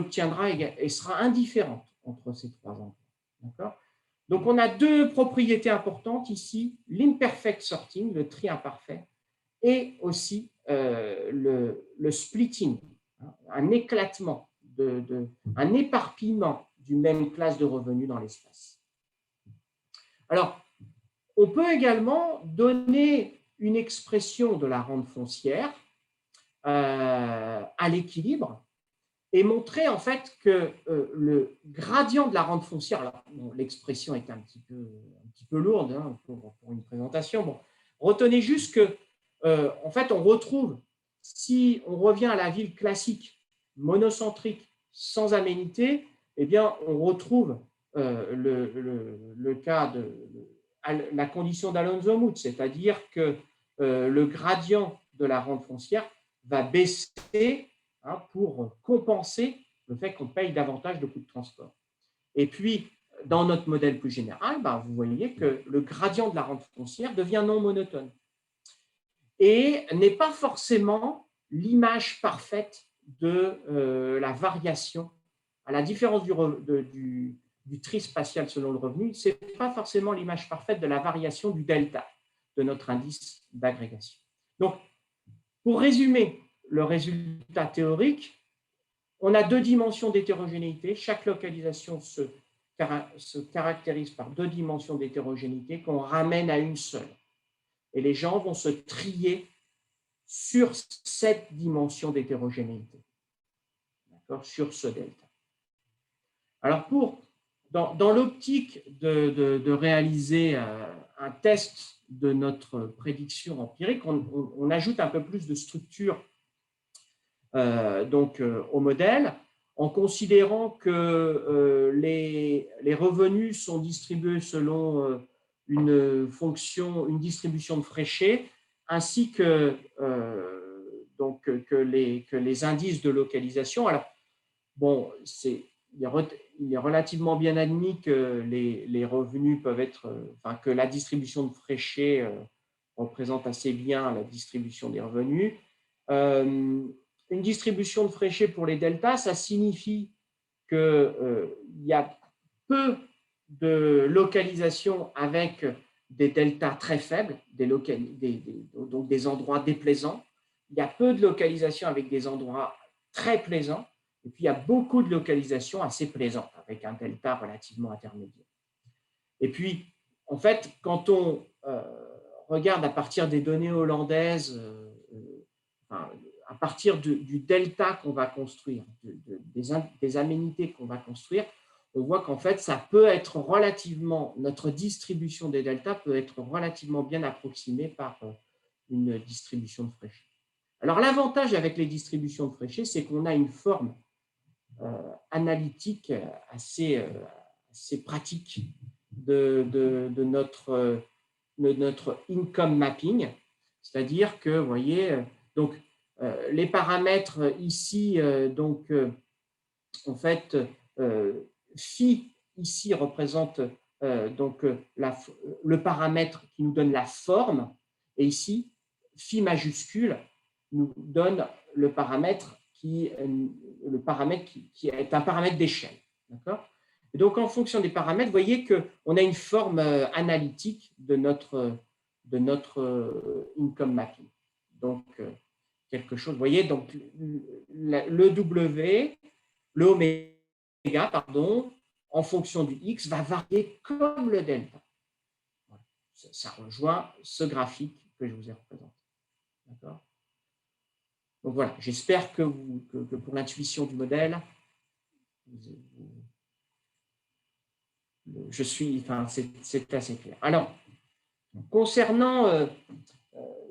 sera indifférente entre ces 3 endroits. D'accord ? Donc, on a deux propriétés importantes ici, l'imperfect sorting, le tri imparfait, et aussi le splitting, un éclatement, un éparpillement d'une même classe de revenus dans l'espace. Alors, on peut également donner une expression de la rente foncière à l'équilibre et montrer en fait que le gradient de la rente foncière, alors l'expression est un petit peu lourde pour une présentation, bon, retenez juste que en fait on retrouve, si on revient à la ville classique, monocentrique, sans aménité, eh bien on retrouve le cas de la condition d'Alonso-Mood, c'est-à-dire que le gradient de la rente foncière va baisser pour compenser le fait qu'on paye davantage de coûts de transport. Et puis, dans notre modèle plus général, vous voyez que le gradient de la rente foncière devient non monotone et n'est pas forcément l'image parfaite de la variation, à la différence du tri spatial selon le revenu, ce n'est pas forcément l'image parfaite de la variation du delta de notre indice d'agrégation. Donc, pour résumer le résultat théorique, on a 2 dimensions d'hétérogénéité. Chaque localisation se caractérise par 2 dimensions d'hétérogénéité qu'on ramène à une seule. Et les gens vont se trier sur cette dimension d'hétérogénéité, sur ce delta. Alors, dans l'optique de réaliser un test de notre prédiction empirique, on ajoute un peu plus de structure au modèle, en considérant que les revenus sont distribués selon une distribution de Fréchet, ainsi que donc, que les indices de localisation. Alors, bon, il est relativement bien admis que les revenus peuvent être, que la distribution de Fréchet représente assez bien la distribution des revenus. Une distribution de Fréchet pour les deltas, ça signifie qu'il y a peu de localisation avec des deltas très faibles, donc des endroits déplaisants. Il y a peu de localisation avec des endroits très plaisants. Et puis, il y a beaucoup de localisations assez plaisantes avec un delta relativement intermédiaire. Et puis, en fait, quand on regarde à partir des données hollandaises, à partir du delta qu'on va construire, des aménités qu'on va construire, on voit qu'en fait, ça peut être relativement, notre distribution des deltas peut être relativement bien approximée par une distribution de Fréchet. Alors, l'avantage avec les distributions de Fréchet, c'est qu'on a une forme analytique assez pratique de notre income mapping, c'est-à-dire que, vous voyez, donc, les paramètres ici, en fait, phi ici représente le paramètre qui nous donne la forme, et ici, phi majuscule nous donne le paramètre qui est un paramètre d'échelle. D'accord ? Et donc, en fonction des paramètres, vous voyez qu'on a une forme analytique de notre income mapping. Donc, quelque chose, vous voyez, donc le W, le oméga, pardon, en fonction du X, va varier comme le delta. Voilà. Ça rejoint ce graphique que je vous ai représenté. D'accord ? Donc voilà, j'espère que pour l'intuition du modèle, c'est assez clair. Alors, concernant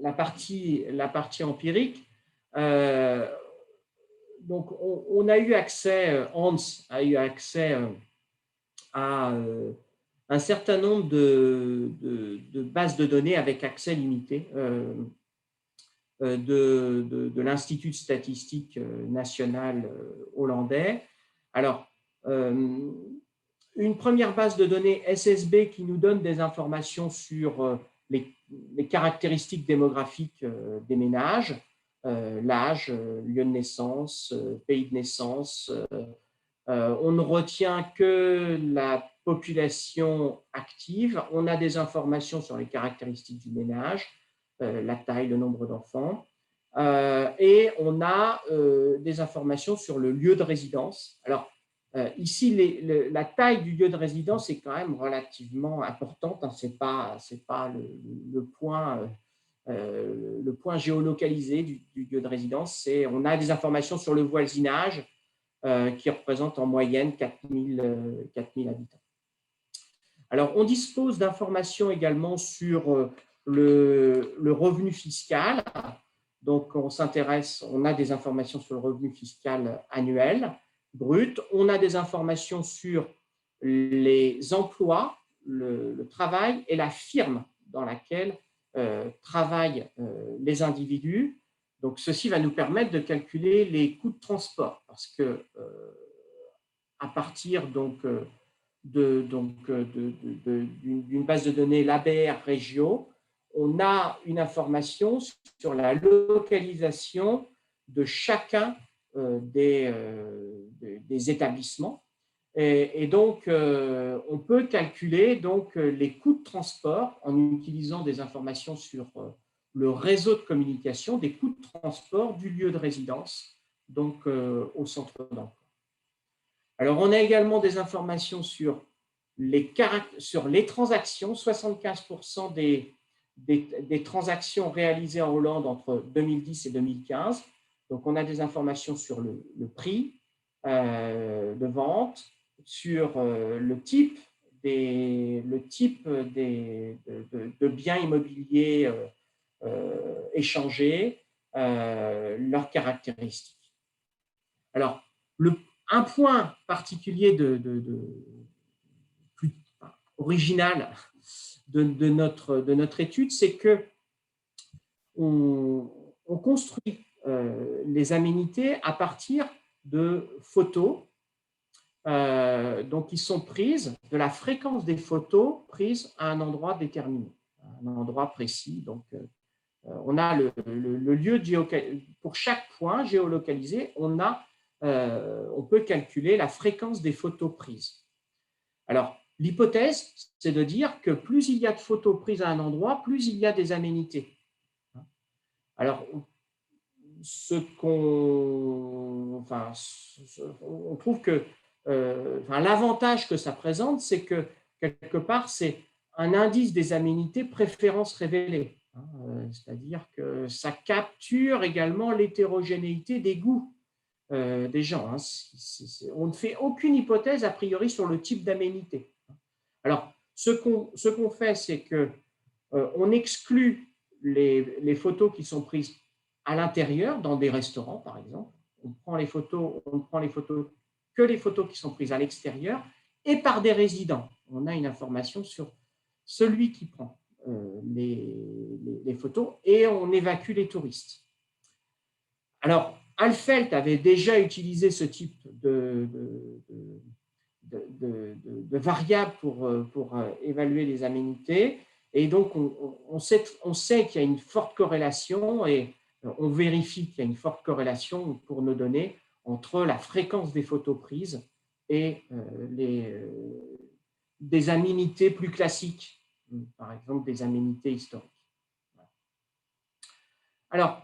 la partie empirique, donc on a eu accès, Hans a eu accès à un certain nombre de bases de données avec accès limité de l'Institut statistique national hollandais. Alors, une première base de données SSB qui nous donne des informations sur les caractéristiques démographiques des ménages, l'âge, lieu de naissance, pays de naissance. On ne retient que la population active. On a des informations sur les caractéristiques du ménage, la taille, le nombre d'enfants. Et on a des informations sur le lieu de résidence. Alors, ici, la taille du lieu de résidence est quand même relativement importante. Hein. Ce n'est pas le point géolocalisé du lieu de résidence. On a des informations sur le voisinage qui représente en moyenne 4000 habitants. Alors, on dispose d'informations également sur le revenu fiscal. Donc, on a des informations sur le revenu fiscal annuel brut. On a des informations sur les emplois, le travail et la firme dans laquelle travaillent les individus. Donc, ceci va nous permettre de calculer les coûts de transport parce que à partir d'une base de données LABER Regio, on a une information sur la localisation de chacun des établissements. Et donc, on peut calculer les coûts de transport en utilisant des informations sur le réseau de communication, des coûts de transport du lieu de résidence, donc au centre d'emploi. Alors, on a également des informations sur les transactions. 75% des transactions réalisées en Hollande entre 2010 et 2015. Donc, on a des informations sur le prix de vente, sur le type de biens immobiliers échangés, leurs caractéristiques. Alors, un point particulier plus original de notre étude, c'est que on construit les aménités à partir de photos donc qui sont prises de la fréquence des photos prises à un endroit déterminé, à un endroit précis. Donc, on a le lieu pour chaque point géolocalisé, on peut calculer la fréquence des photos prises. Alors, l'hypothèse, c'est de dire que plus il y a de photos prises à un endroit, plus il y a des aménités. Alors, on trouve que l'avantage que ça présente, c'est que quelque part, c'est un indice des aménités préférence révélée. C'est-à-dire que ça capture également l'hétérogénéité des goûts des gens. On ne fait aucune hypothèse a priori sur le type d'aménité. Alors, ce qu'on fait, c'est qu'on exclut les photos qui sont prises à l'intérieur, dans des restaurants, par exemple. On ne prend les photos que les photos qui sont prises à l'extérieur et par des résidents. On a une information sur celui qui prend les photos et on évacue les touristes. Alors, Alfeld avait déjà utilisé ce type de variables pour évaluer les aménités. Et donc, on sait qu'il y a une forte corrélation et on vérifie qu'il y a une forte corrélation pour nos données entre la fréquence des photos prises et des aménités plus classiques, par exemple des aménités historiques. Alors,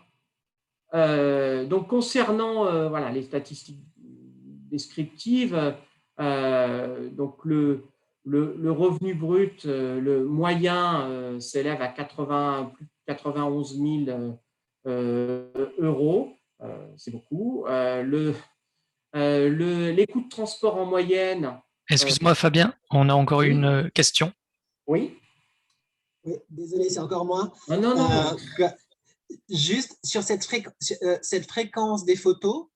donc concernant voilà, les statistiques descriptives, donc le revenu brut, le moyen s'élève à 91 000 euros, c'est beaucoup. Les coûts de transport en moyenne. Excuse-moi, Fabien, on a encore une question. Oui. Oui, désolé, c'est encore moi. Non. Juste sur cette fréquence des photos,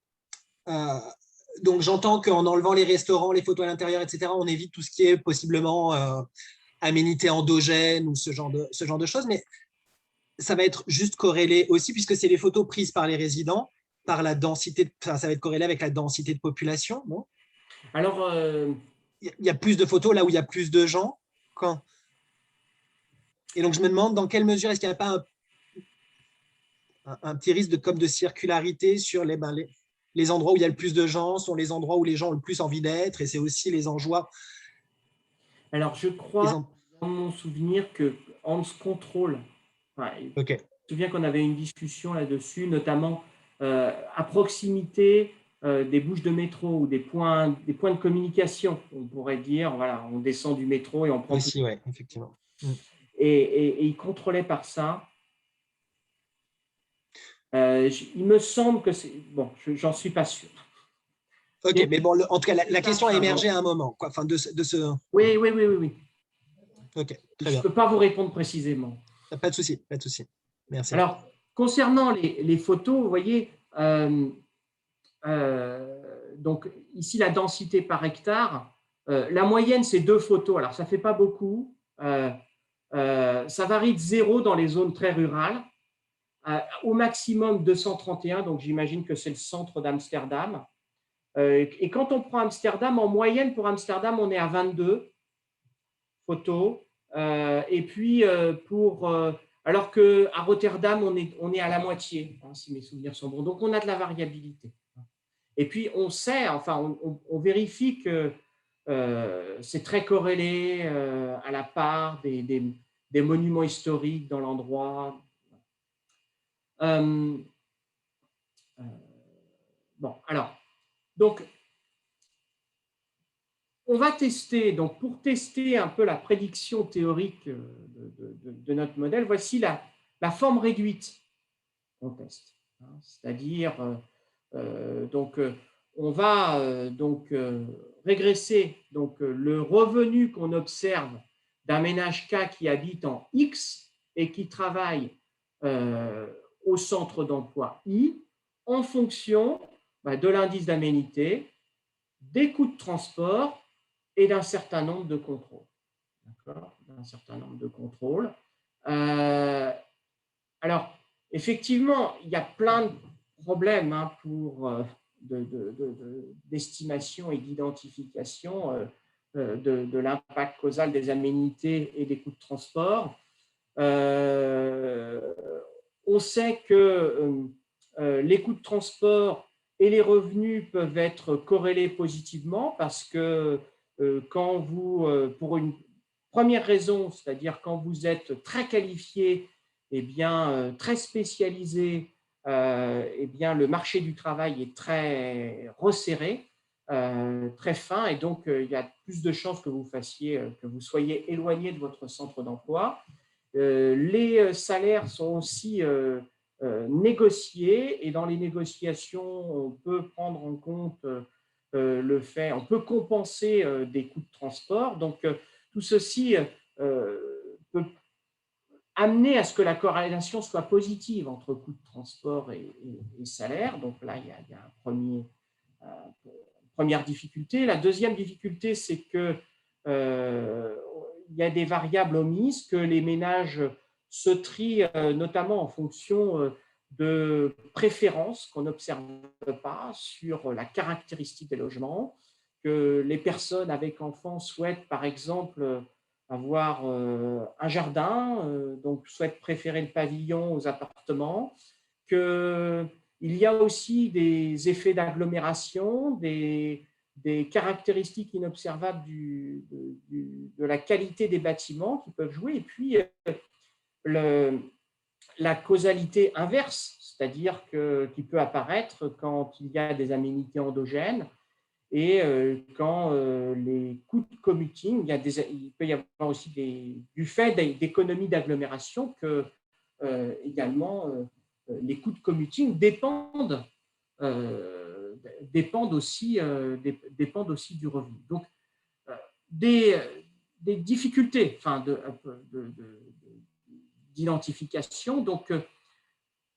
donc j'entends qu'en enlevant les restaurants, les photos à l'intérieur, etc., on évite tout ce qui est possiblement aménité endogène ou ce genre de choses, mais ça va être juste corrélé aussi, puisque c'est les photos prises par les résidents, par la densité, ça va être corrélé avec la densité de population, non? Alors, il y a plus de photos là où il y a plus de gens quand... Et donc je me demande dans quelle mesure est-ce qu'il n'y a pas un petit risque de circularité sur les endroits où il y a le plus de gens, sont les endroits où les gens ont le plus envie d'être, et c'est aussi les endroits. Alors, je crois, dans mon souvenir, que Hans contrôle. Okay. Je me souviens qu'on avait une discussion là-dessus, notamment à proximité des bouches de métro ou des points de communication. On pourrait dire, voilà, on descend du métro et on prend aussi, ouais, effectivement. Et il contrôlait par ça. Il me semble que c'est bon, j'en suis pas sûr. Ok, mais bon, en tout cas, la question a émergé à un moment, quoi. Enfin, de ce. Oui. Ok, très bien. Je ne peux pas vous répondre précisément. Pas de souci, pas de souci. Merci. Alors, concernant les photos, vous voyez, donc ici la densité par hectare, la moyenne c'est 2 photos. Alors ça ne fait pas beaucoup. Ça varie de 0 dans les zones très rurales. Au maximum 231, donc j'imagine que c'est le centre d'Amsterdam. Et quand on prend Amsterdam, en moyenne pour Amsterdam, on est à 22 photos. Et puis, alors qu'à Rotterdam, on est à la moitié, hein, si mes souvenirs sont bons. Donc, on a de la variabilité. Et puis, on sait, enfin, on vérifie que c'est très corrélé à la part des monuments historiques dans l'endroit. Bon, alors, donc, on va tester, donc pour tester un peu la prédiction théorique de notre modèle, voici la forme réduite qu'on teste. C'est-à-dire, on va régresser le revenu qu'on observe d'un ménage K qui habite en X et qui travaille au centre d'emploi I en fonction de l'indice d'aménité, des coûts de transport et d'un certain nombre de contrôles. D'un certain nombre de contrôles. Alors, effectivement, il y a plein problèmes d'estimation et d'identification de l'impact causal des aménités et des coûts de transport. On sait que les coûts de transport et les revenus peuvent être corrélés positivement parce que quand vous, pour une première raison, c'est-à-dire quand vous êtes très qualifié, eh bien, très spécialisé, eh bien, le marché du travail est très resserré, très fin, et donc il y a plus de chances que que vous soyez éloigné de votre centre d'emploi. Les salaires sont aussi négociés, et dans les négociations, on peut prendre en compte on peut compenser des coûts de transport. Donc, tout ceci peut amener à ce que la corrélation soit positive entre coûts de transport et salaire. Donc là, il y a une première difficulté. La deuxième difficulté, c'est que il y a des variables omises, que les ménages se trient notamment en fonction de préférences qu'on n'observe pas sur la caractéristique des logements, que les personnes avec enfants souhaitent par exemple avoir un jardin, donc souhaitent préférer le pavillon aux appartements, qu'il y a aussi des effets d'agglomération, des caractéristiques inobservables de la qualité des bâtiments qui peuvent jouer, et puis la causalité inverse, c'est-à-dire qui peut apparaître quand il y a des aménités endogènes et quand les coûts de commuting, il peut y avoir aussi du fait d'économies d'agglomération que également les coûts de commuting dépendent aussi du revenu. Donc, des difficultés d'identification. Donc,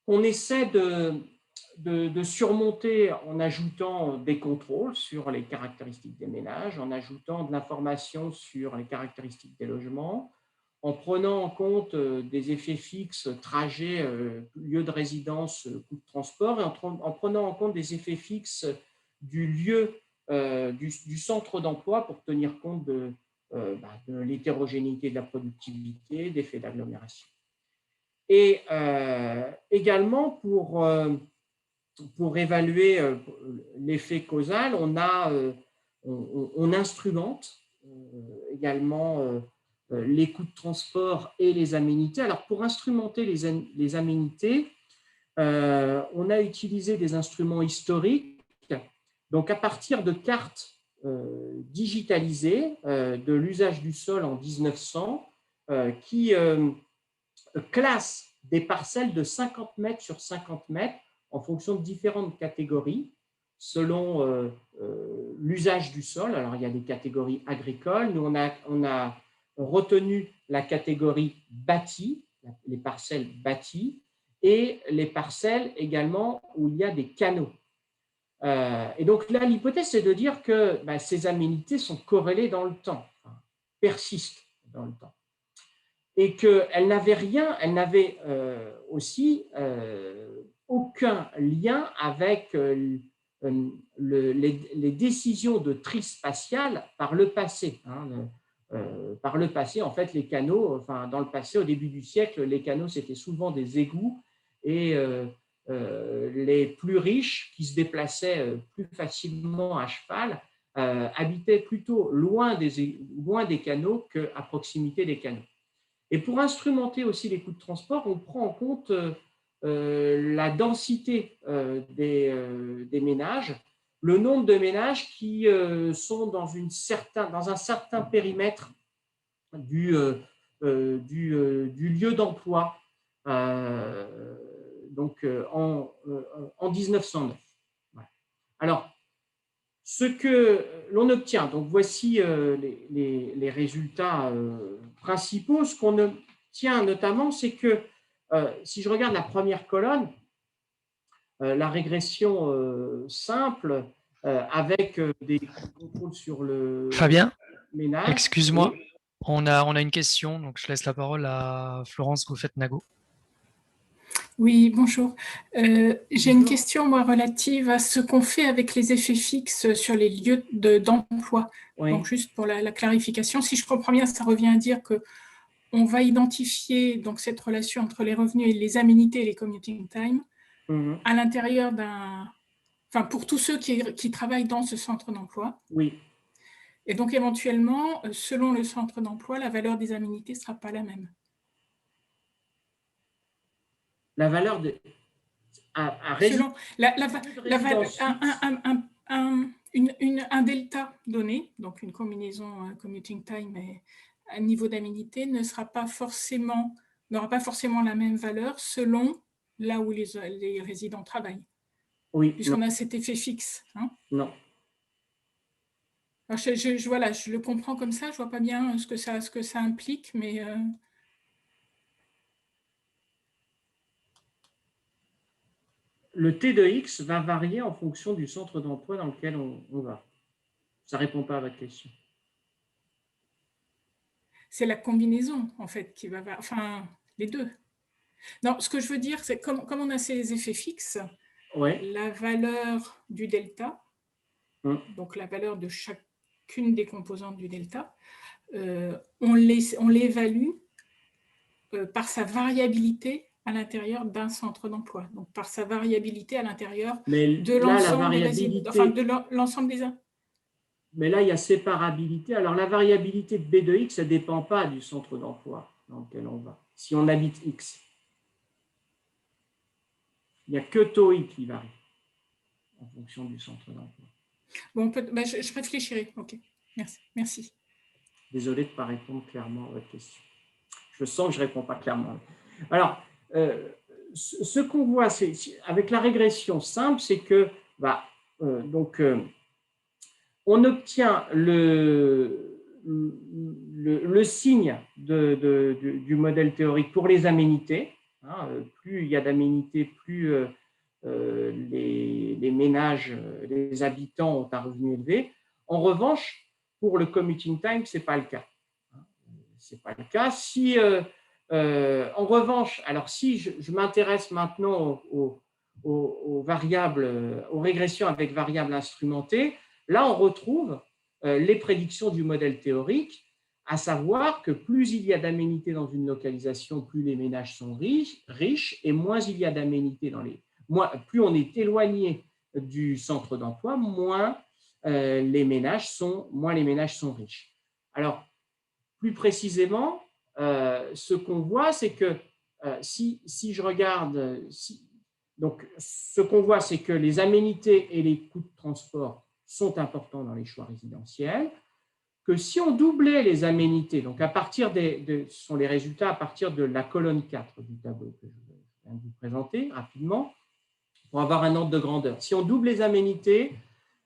on essaie de surmonter en ajoutant des contrôles sur les caractéristiques des ménages, en ajoutant de l'information sur les caractéristiques des logements, en prenant en compte des effets fixes, trajets, lieu de résidence, coût de transport, et en prenant en compte des effets fixes du lieu, du centre d'emploi, pour tenir compte de l'hétérogénéité de la productivité, d'effets d'agglomération. Et également, pour évaluer l'effet causal, on instrumente également les coûts de transport et les aménités. Alors, pour instrumenter les aménités, on a utilisé des instruments historiques, donc à partir de cartes digitalisées de l'usage du sol en 1900, qui classent des parcelles de 50 mètres sur 50 mètres en fonction de différentes catégories, selon l'usage du sol. Alors, il y a des catégories agricoles. Nous, on a retenu la catégorie bâtie, les parcelles bâties, et les parcelles également où il y a des canaux. Et donc là, l'hypothèse, c'est de dire que ces aménités sont corrélées dans le temps, persistent dans le temps, et qu'elles n'avaient aussi aucun lien avec les décisions de tri spatial par le passé. Par le passé, en fait, les canaux, dans le passé, au début du siècle, les canaux, c'était souvent des égouts, et les plus riches, qui se déplaçaient plus facilement à cheval, habitaient plutôt loin des canaux qu'à proximité des canaux. Et pour instrumenter aussi les coûts de transport, on prend en compte la densité des ménages, le nombre de ménages qui sont dans un certain périmètre du lieu d'emploi, donc en 1909. Voilà. Alors, ce que l'on obtient, donc voici les résultats principaux. Ce qu'on obtient notamment, c'est que si je regarde la première colonne, la régression simple avec des contrôles sur le Fabien, ménage. excuse-moi, on a une question, donc je laisse la parole à Florence Gouffet-Nago. Oui, bonjour. J'ai une question, moi, relative à ce qu'on fait avec les effets fixes sur les lieux d'emploi. Oui. Donc, juste pour la clarification, si je comprends bien, ça revient à dire qu'on va identifier donc, cette relation entre les revenus et les aménités et les commuting time à l'intérieur d'un... Enfin, pour tous ceux qui travaillent dans ce centre d'emploi. Oui. Et donc, éventuellement, selon le centre d'emploi, la valeur des aménités ne sera pas la même. La valeur de... Selon un delta donné, donc une combinaison commuting time et un niveau d'aménité n'aura pas forcément la même valeur selon là où les résidents travaillent. Oui. Puisqu'on a cet effet fixe. Hein. Non. Alors je le comprends comme ça, je ne vois pas bien ce que ça implique, mais... Le T de X va varier en fonction du centre d'emploi dans lequel on va. Ça ne répond pas à votre question. C'est la combinaison, en fait, qui va... Enfin, les deux. Non, ce que je veux dire, c'est comme on a ces effets fixes, la valeur du delta, donc la valeur de chacune des composantes du delta, on l'évalue par sa variabilité à l'intérieur d'un centre d'emploi, donc par sa variabilité à l'intérieur de l'ensemble des résidents, enfin de l'ensemble des... Mais là, il y a séparabilité. Alors, la variabilité de B de X, ça ne dépend pas du centre d'emploi dans lequel on va. Si on habite X, il n'y a que taux I qui varie en fonction du centre d'emploi. Bon, je réfléchirai. OK, merci. Désolé de ne pas répondre clairement à votre question. Je sens que je ne réponds pas clairement. Alors, ce qu'on voit avec la régression simple, c'est que on obtient le signe du modèle théorique pour les aménités. Plus il y a d'aménités, plus les ménages, les habitants ont un revenu élevé. En revanche, pour le commuting time, ce n'est pas le cas. C'est pas le cas. Si, en revanche, alors si je m'intéresse maintenant aux variables, aux régressions avec variables instrumentées, là on retrouve les prédictions du modèle théorique, à savoir que plus il y a d'aménités dans une localisation, plus les ménages sont riches, et moins il y a d'aménités plus on est éloigné du centre d'emploi, moins les ménages sont riches. Alors, plus précisément, ce qu'on voit, c'est que si je regarde, donc ce qu'on voit, c'est que les aménités et les coûts de transport sont importants dans les choix résidentiels, que si on doublait les aménités, donc à partir ce sont les résultats à partir de la colonne 4 du tableau que je viens de vous présenter rapidement, pour avoir un ordre de grandeur. Si on double les aménités,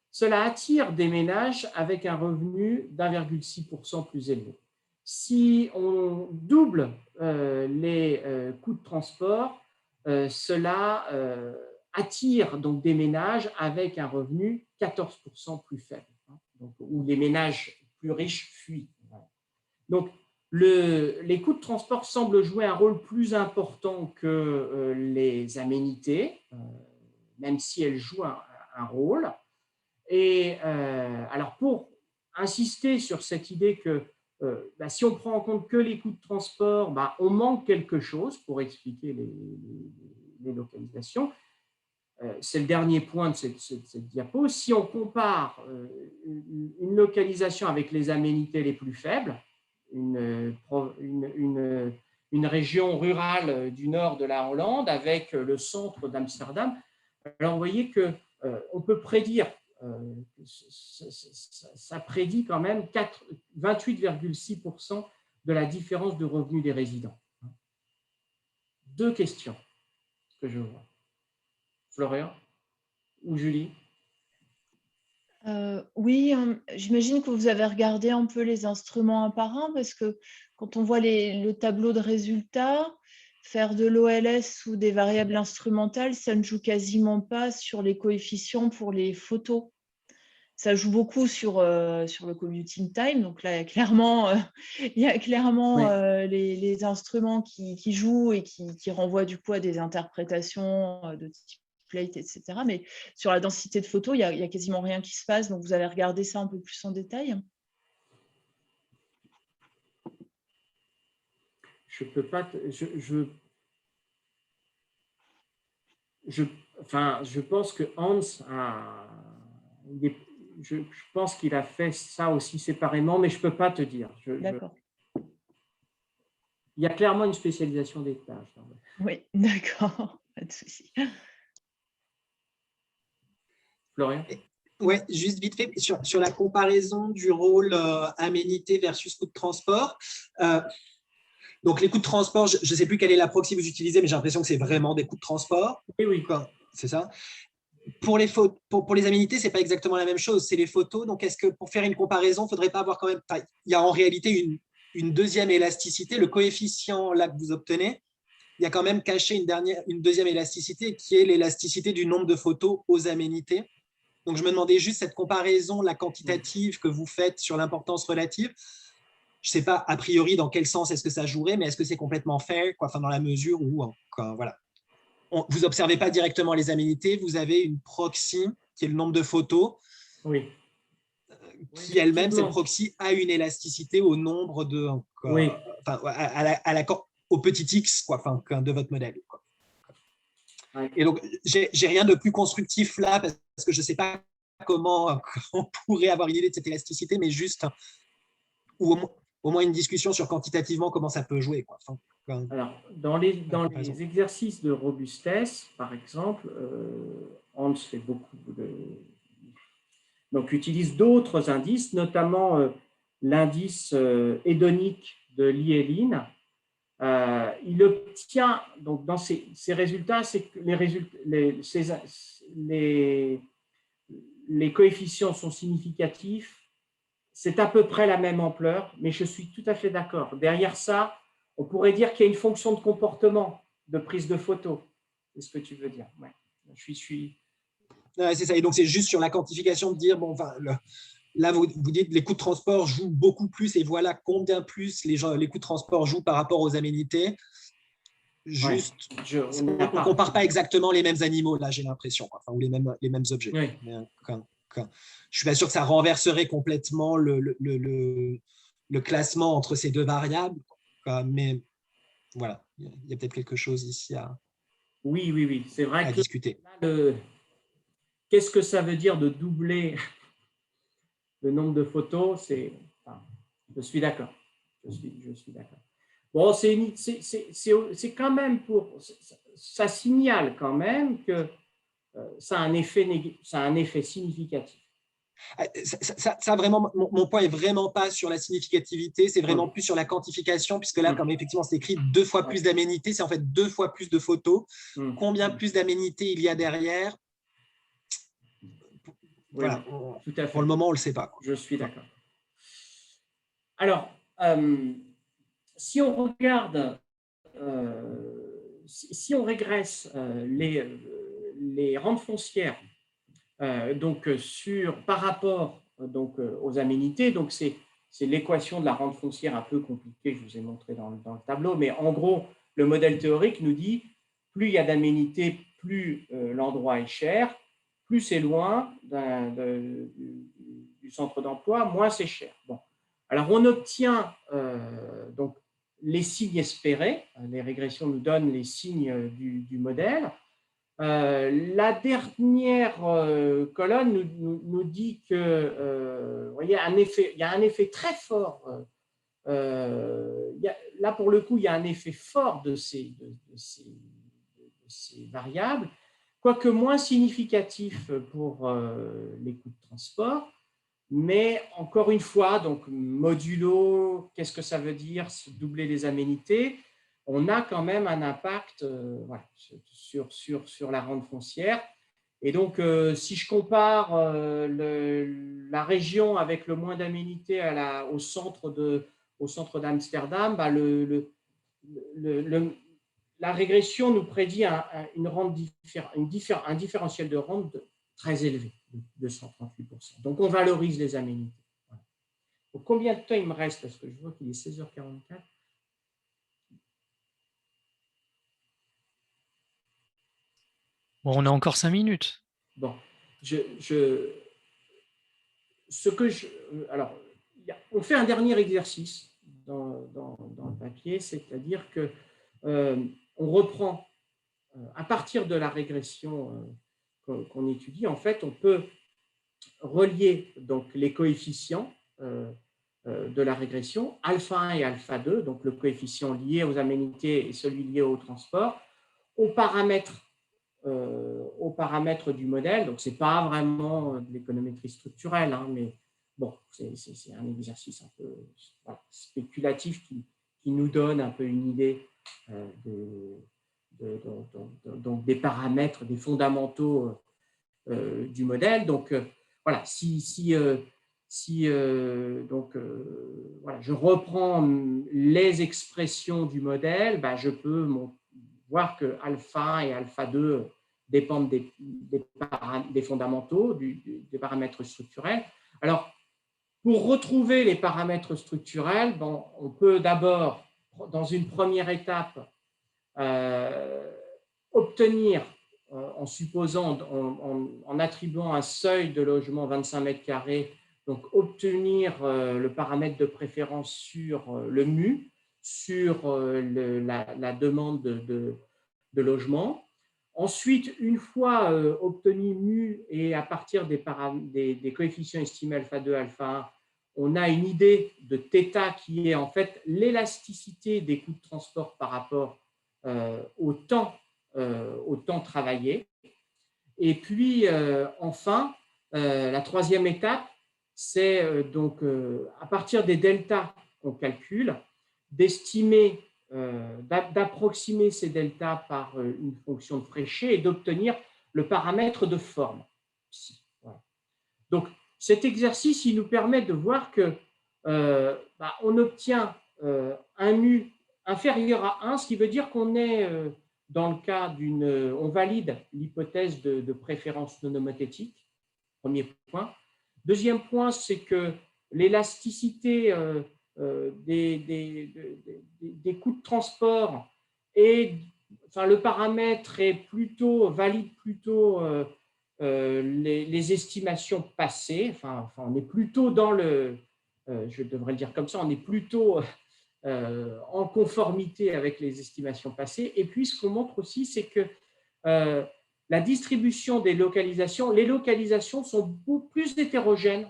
cela attire des ménages avec un revenu d'1,6% plus élevé. Si on double les coûts de transport, cela attire donc des ménages avec un revenu 14% plus faible, donc, où les ménages plus riches fuient. Donc, les coûts de transport semblent jouer un rôle plus important que les aménités, même si elles jouent un rôle. Et alors, pour insister sur cette idée que si on prend en compte que les coûts de transport, on manque quelque chose pour expliquer les localisations. C'est le dernier point de cette diapo. Si on compare une localisation avec les aménités les plus faibles, une région rurale du nord de la Hollande avec le centre d'Amsterdam, alors vous voyez qu'on peut prédire, ça prédit quand même 28,6% de la différence de revenus des résidents. Deux questions que je vois. Florian ou Julie? Oui, j'imagine que vous avez regardé un peu les instruments un par un, parce que quand on voit le tableau de résultats, faire de l'OLS ou des variables instrumentales, ça ne joue quasiment pas sur les coefficients pour les photos. ça joue beaucoup sur le commuting time. Donc là, il y a clairement Oui. les instruments qui jouent et qui renvoient du coup à des interprétations de type plate, etc. Mais sur la densité de photos, il y a quasiment rien qui se passe. Donc vous avez regardé ça un peu plus en détail? Je peux pas. Je pense que Hans a. Je pense qu'il a fait ça aussi séparément, mais je ne peux pas te dire. D'accord. Il y a clairement une spécialisation des tâches. Oui, d'accord, pas de souci. Florian? Oui, juste vite fait, sur la comparaison du rôle aménité versus coût de transport. Donc, les coûts de transport, je ne sais plus quelle est la proxy que vous utilisez, mais j'ai l'impression que c'est vraiment des coûts de transport. Oui. C'est ça. Pour les aménités, ce n'est pas exactement la même chose. C'est les photos. Donc, est-ce que pour faire une comparaison, il ne faudrait pas avoir quand même. Il y a en réalité une deuxième élasticité. Le coefficient là que vous obtenez, il y a quand même caché une deuxième élasticité qui est l'élasticité du nombre de photos aux aménités. Donc, je me demandais juste cette comparaison, la quantitative que vous faites sur l'importance relative. Je ne sais pas, a priori, dans quel sens est-ce que ça jouerait, mais est-ce que c'est complètement fair, quoi, enfin, dans la mesure où, voilà. Vous n'observez pas directement les aménités, vous avez une proxy qui est le nombre de photos, Oui. qui elle-même, cette proxy, a une élasticité au nombre de. Oui. Au petit x quoi, de votre modèle. Quoi. Ouais. Et donc, j'ai rien de plus constructif là, parce que je ne sais pas comment on pourrait avoir une idée de cette élasticité, mais juste, ou au moins une discussion sur quantitativement comment ça peut jouer. Quoi. Alors, dans les exercices de robustesse, par exemple, Hans fait beaucoup donc utilise d'autres indices, notamment l'indice hédonique de Lee et Lin. Il obtient, donc dans ses résultats, c'est que les coefficients sont significatifs. C'est à peu près la même ampleur, mais je suis tout à fait d'accord. Derrière ça, on pourrait dire qu'il y a une fonction de comportement, de prise de photo. C'est ce que tu veux dire. Ouais. Je suis... C'est ça. Et donc, c'est juste sur la quantification de dire, bon, là, vous dites que les coûts de transport jouent beaucoup plus, et voilà combien plus les coûts de transport jouent par rapport aux aménités. Juste, on ne compare pas exactement les mêmes animaux, là, j'ai l'impression, ou les mêmes objets. Oui. Mais, je ne suis pas sûr que ça renverserait complètement le classement entre ces deux variables, mais voilà, il y a peut-être quelque chose ici à, oui. C'est vrai que discuter. Qu'est-ce que ça veut dire de doubler le nombre de photos? Je suis d'accord. Je suis d'accord. Bon, c'est quand même ça signale quand même que ça a un effet significatif. Ça vraiment, mon point est vraiment pas sur la significativité, c'est vraiment plus sur la quantification, puisque là, comme effectivement c'est écrit 2 fois plus d'aménités, c'est en fait 2 fois plus de photos. Combien plus d'aménités il y a derrière? Voilà, tout à fait. Pour le moment, on ne le sait pas. Je suis d'accord. Alors, si on regarde, si on régresse les rentes foncières, donc par rapport donc aux aménités, donc c'est l'équation de la rente foncière un peu compliquée que je vous ai montré dans le tableau, mais en gros, le modèle théorique nous dit plus il y a d'aménités, plus l'endroit est cher, plus c'est loin du centre d'emploi, moins c'est cher. Bon. Alors, on obtient donc les signes espérés. Les régressions nous donnent les signes du modèle. La dernière colonne nous dit que voyez, il y a un effet très fort. Là, pour le coup, il y a un effet fort de ces variables, quoique moins significatif pour les coûts de transport. Mais encore une fois, donc modulo, qu'est-ce que ça veut dire, doubler les aménités? On a quand même un impact sur la rente foncière. Et donc, si je compare la région avec le moins d'aménités au centre d'Amsterdam, bah, la régression nous prédit un différentiel de rente très élevé. 238%. Donc, on valorise les aménités. Voilà. Donc, combien de temps il me reste? Parce que je vois qu'il est 16h44. Bon, on a encore 5 minutes. Bon, alors, on fait un dernier exercice dans le papier, c'est-à-dire que on reprend à partir de la régression qu'on étudie. En fait, on peut relier donc les coefficients de la régression, alpha 1 et alpha 2, donc le coefficient lié aux aménités et celui lié au transport, aux paramètres du modèle. Donc, ce n'est pas vraiment de l'économétrie structurelle, hein, mais bon, c'est un exercice un peu spéculatif qui nous donne un peu une idée donc des paramètres, des fondamentaux du modèle. Donc, voilà, voilà, je reprends les expressions du modèle, ben, je peux voir que alpha et alpha 2 dépendent des fondamentaux, des paramètres structurels. Alors, pour retrouver les paramètres structurels, bon, on peut d'abord, dans une première étape, obtenir, en supposant, en attribuant un seuil de logement 25 mètres carrés, donc obtenir le paramètre de préférence sur le mu, sur la demande de logement. Ensuite, une fois obtenu mu et à partir des coefficients estimés alpha 2, alpha 1, on a une idée de θ qui est en fait l'élasticité des coûts de transport par rapport au temps travaillé. Et puis, enfin, la troisième étape, c'est donc à partir des deltas qu'on calcule, d'estimer, d'approximer ces deltas par une fonction de Fréchet et d'obtenir le paramètre de forme. Voilà. Donc, cet exercice, il nous permet de voir que on obtient un mu inférieur à 1, ce qui veut dire qu'on est dans le cas on valide l'hypothèse de préférence non homothétique, premier point. Deuxième point, c'est que l'élasticité des coûts de transport le paramètre valide plutôt les estimations passées. Enfin, on est plutôt dans je devrais le dire comme ça, on est plutôt en conformité avec les estimations passées. Et puis, ce qu'on montre aussi, c'est que la distribution des localisations, les localisations sont beaucoup plus hétérogènes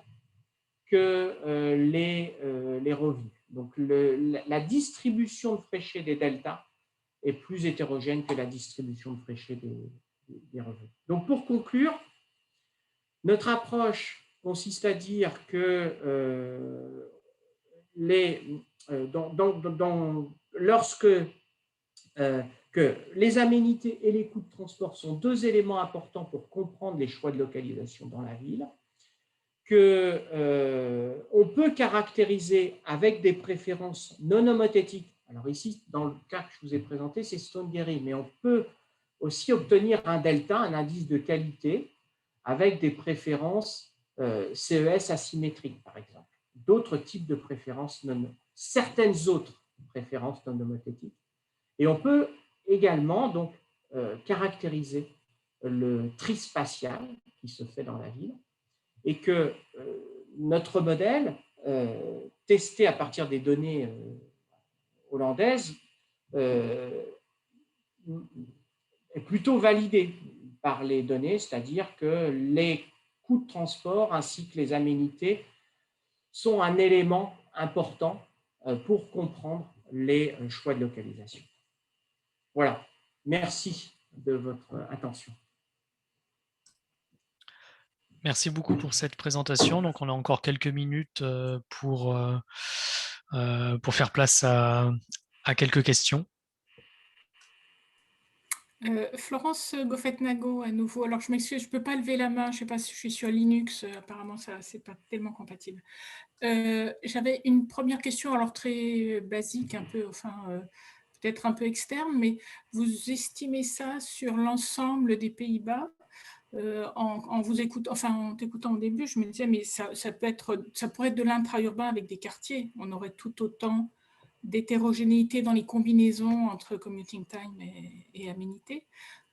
que les revenus. Donc, la distribution de Fréchet des deltas est plus hétérogène que la distribution de Fréchet des revenus. Donc, pour conclure, notre approche consiste à dire que lorsque que les aménités et les coûts de transport sont deux éléments importants pour comprendre les choix de localisation dans la ville, qu'on peut caractériser avec des préférences non homothétiques. Alors ici, dans le cas que je vous ai présenté, c'est Stone-Gehry, mais on peut aussi obtenir un delta, un indice de qualité, avec des préférences CES asymétriques, par exemple. D'autres types de préférences, certaines autres préférences non homothétiques. Et on peut également donc caractériser le tri spatial qui se fait dans la ville et que notre modèle, testé à partir des données hollandaises, est plutôt validé par les données, c'est-à-dire que les coûts de transport ainsi que les aménités sont un élément important pour comprendre les choix de localisation. Voilà, merci de votre attention. Merci beaucoup pour cette présentation. Donc, on a encore quelques minutes pour faire place à quelques questions. Florence Goffet-Nago, à nouveau. Alors, je m'excuse, je ne peux pas lever la main. Je ne sais pas si je suis sur Linux. Apparemment, ce n'est pas tellement compatible. J'avais une première question, alors très basique, un peu, peut-être un peu externe, mais vous estimez ça sur l'ensemble des Pays-Bas en vous écoutant, enfin en t'écoutant au début, je me disais, mais ça pourrait être de l'intra-urbain avec des quartiers. On aurait tout autant d'hétérogénéité dans les combinaisons entre commuting time et aménité.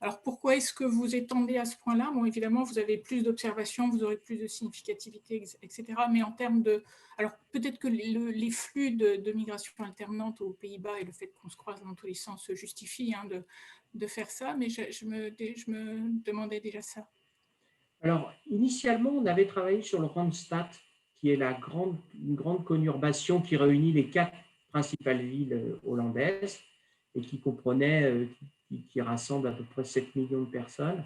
Alors, pourquoi est-ce que vous étendez à ce point-là? Bon, évidemment, vous avez plus d'observations, vous aurez plus de significativité, etc. Mais en termes de... Alors, peut-être que les flux de migration alternante aux Pays-Bas et le fait qu'on se croise dans tous les sens justifient de faire ça, mais je me demandais déjà ça. Alors, initialement, on avait travaillé sur le Randstad, qui est une grande conurbation qui réunit les 4 principales villes hollandaises et qui comprenait, qui rassemble à peu près 7 millions de personnes.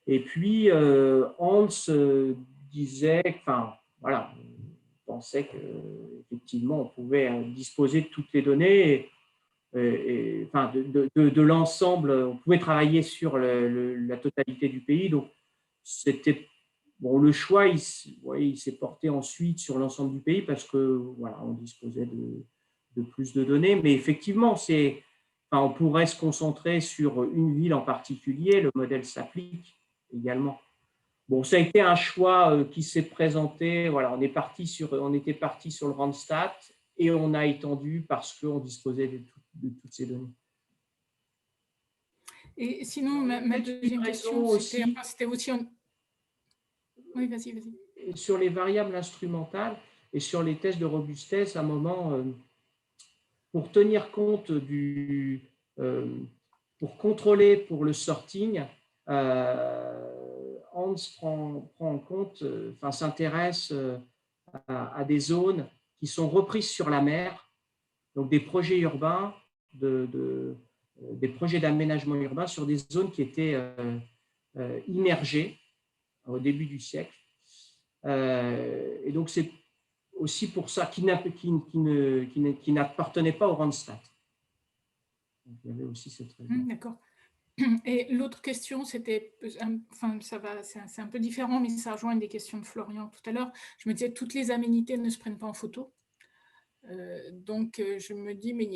Et puis, Hans disait, enfin, voilà, on pensait qu'effectivement, on pouvait disposer de toutes les données enfin, de l'ensemble, on pouvait travailler sur la totalité du pays. Donc, c'était bon, le choix, il s'est porté ensuite sur l'ensemble du pays parce que voilà, on disposait de plus de données. Mais effectivement, enfin, on pourrait se concentrer sur une ville en particulier. Le modèle s'applique également. Bon, ça a été un choix qui s'est présenté. Voilà, on était parti sur le Randstad et on a étendu parce qu'on disposait de toutes ces données. Et sinon, ma deuxième question, c'était aussi... Oui, vas-y. Sur les variables instrumentales et sur les tests de robustesse, à un moment, pour tenir compte pour contrôler pour le sorting, Hans prend en compte, enfin s'intéresse à des zones qui sont reprises sur la mer, donc des projets urbains, des projets d'aménagement urbain sur des zones qui étaient immergées au début du siècle. Et donc, c'est aussi pour ça qui n'appartenait pas au Randstad. Donc, il y avait aussi cette raison. D'accord. Et l'autre question, c'était, enfin, c'est un peu différent, mais ça rejoint une des questions de Florian tout à l'heure. Je me disais, toutes les aménités ne se prennent pas en photo. Donc, je me dis, mais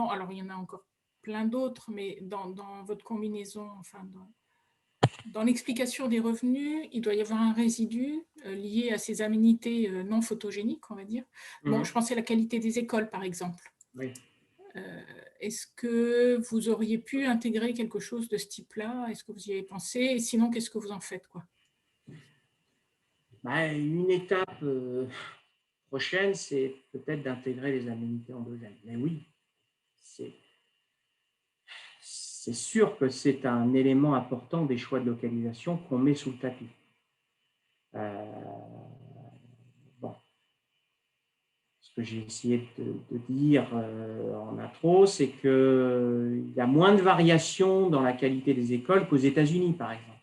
alors il y en a encore plein d'autres, mais dans votre combinaison, enfin, dans l'explication des revenus, il doit y avoir un résidu lié à ces aménités non photogéniques, on va dire. Bon, je pensais à la qualité des écoles, par exemple. Oui. Est-ce que vous auriez pu intégrer quelque chose de ce type-là? Est-ce que vous y avez pensé? Et sinon, qu'est-ce que vous en faites, quoi? Une étape prochaine, c'est peut-être d'intégrer les aménités endogènes. Mais oui, c'est sûr que c'est un élément important des choix de localisation qu'on met sous le tapis. Bon. Ce que j'ai essayé de dire en intro, c'est qu'il y a moins de variations dans la qualité des écoles qu'aux États-Unis, par exemple.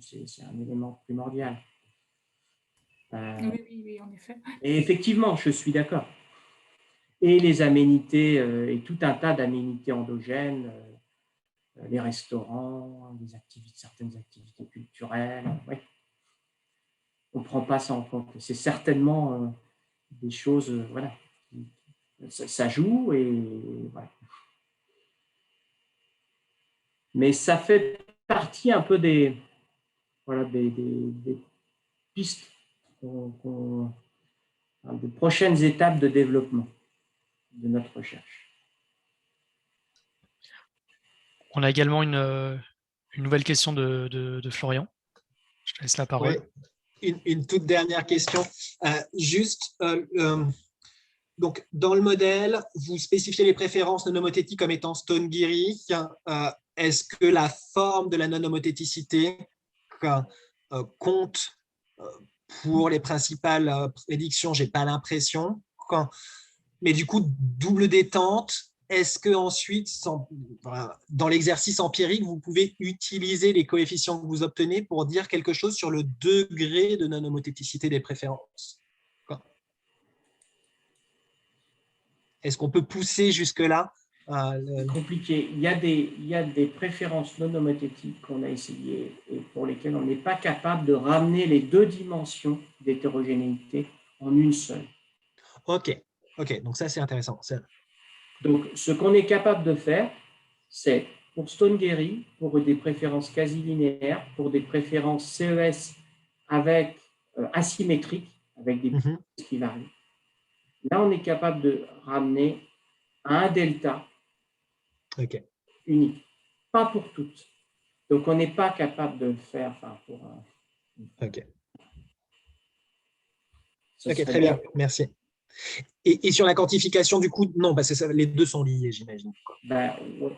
C'est un élément primordial. Oui, en effet. Et effectivement, je suis d'accord. Et les aménités, et tout un tas d'aménités endogènes, les restaurants, certaines activités culturelles, ouais. On ne prend pas ça en compte. C'est certainement des choses, voilà, ça joue et voilà. Mais ça fait partie un peu des pistes, des prochaines étapes de développement de notre recherche. On a également une nouvelle question de Florian. Je te laisse la parole. Ouais. Une toute dernière question. Donc, dans le modèle, vous spécifiez les préférences non homothétiques comme étant Stone-Geary. Est-ce que la forme de la non-homothéticité compte pour les principales prédictions? Je n'ai pas l'impression. Mais du coup, double détente, est-ce que ensuite, dans l'exercice empirique, vous pouvez utiliser les coefficients que vous obtenez pour dire quelque chose sur le degré de non-homothéticité des préférences? Est-ce qu'on peut pousser jusque-là? C'est compliqué. Il y a des préférences non homothétiques qu'on a essayé et pour lesquelles on n'est pas capable de ramener les 2 dimensions d'hétérogénéité en une seule. Ok, donc ça c'est intéressant. Donc, ce qu'on est capable de faire, c'est pour Stone-Guerry, pour des préférences quasi linéaires, pour des préférences CES avec asymétriques, avec des pièces qui varient. Là, on est capable de ramener à un delta unique, pas pour toutes. Donc, on n'est pas capable de le faire pour Ok, très bien, merci. Et sur la quantification, du coup, non, parce que les deux sont liés, j'imagine.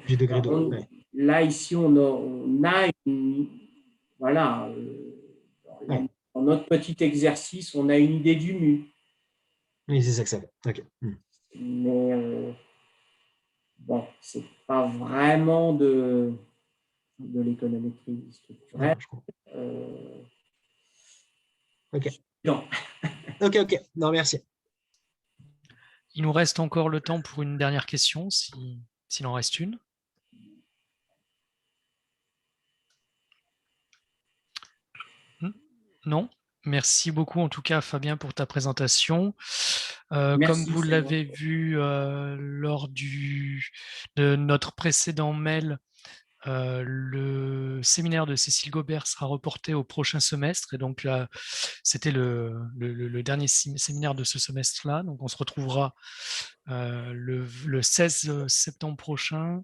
Du degré d'eau. Là, ici, on a une... Voilà, dans notre petit exercice, on a une idée du mu. Oui, c'est ça que ça fait. Ok. Mais bon, c'est pas vraiment de l'économétrie structurelle. Ok. Non. Ok. Non, merci. Il nous reste encore le temps pour une dernière question, s'il en reste une. Non? Merci beaucoup en tout cas Fabien pour ta présentation. Comme vous l'avez vu lors de notre précédent mail, le séminaire de Cécile Gobert sera reporté au prochain semestre et donc là c'était le dernier séminaire de ce semestre-là. Donc on se retrouvera le 16 septembre prochain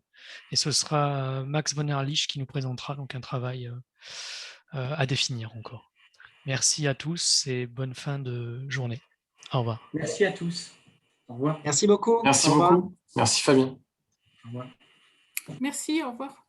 et ce sera Max von Erlich qui nous présentera donc un travail à définir encore. Merci à tous et bonne fin de journée. Au revoir. Merci à tous. Au revoir. Merci beaucoup. Merci beaucoup. Merci Fabien. Au revoir. Merci, au revoir.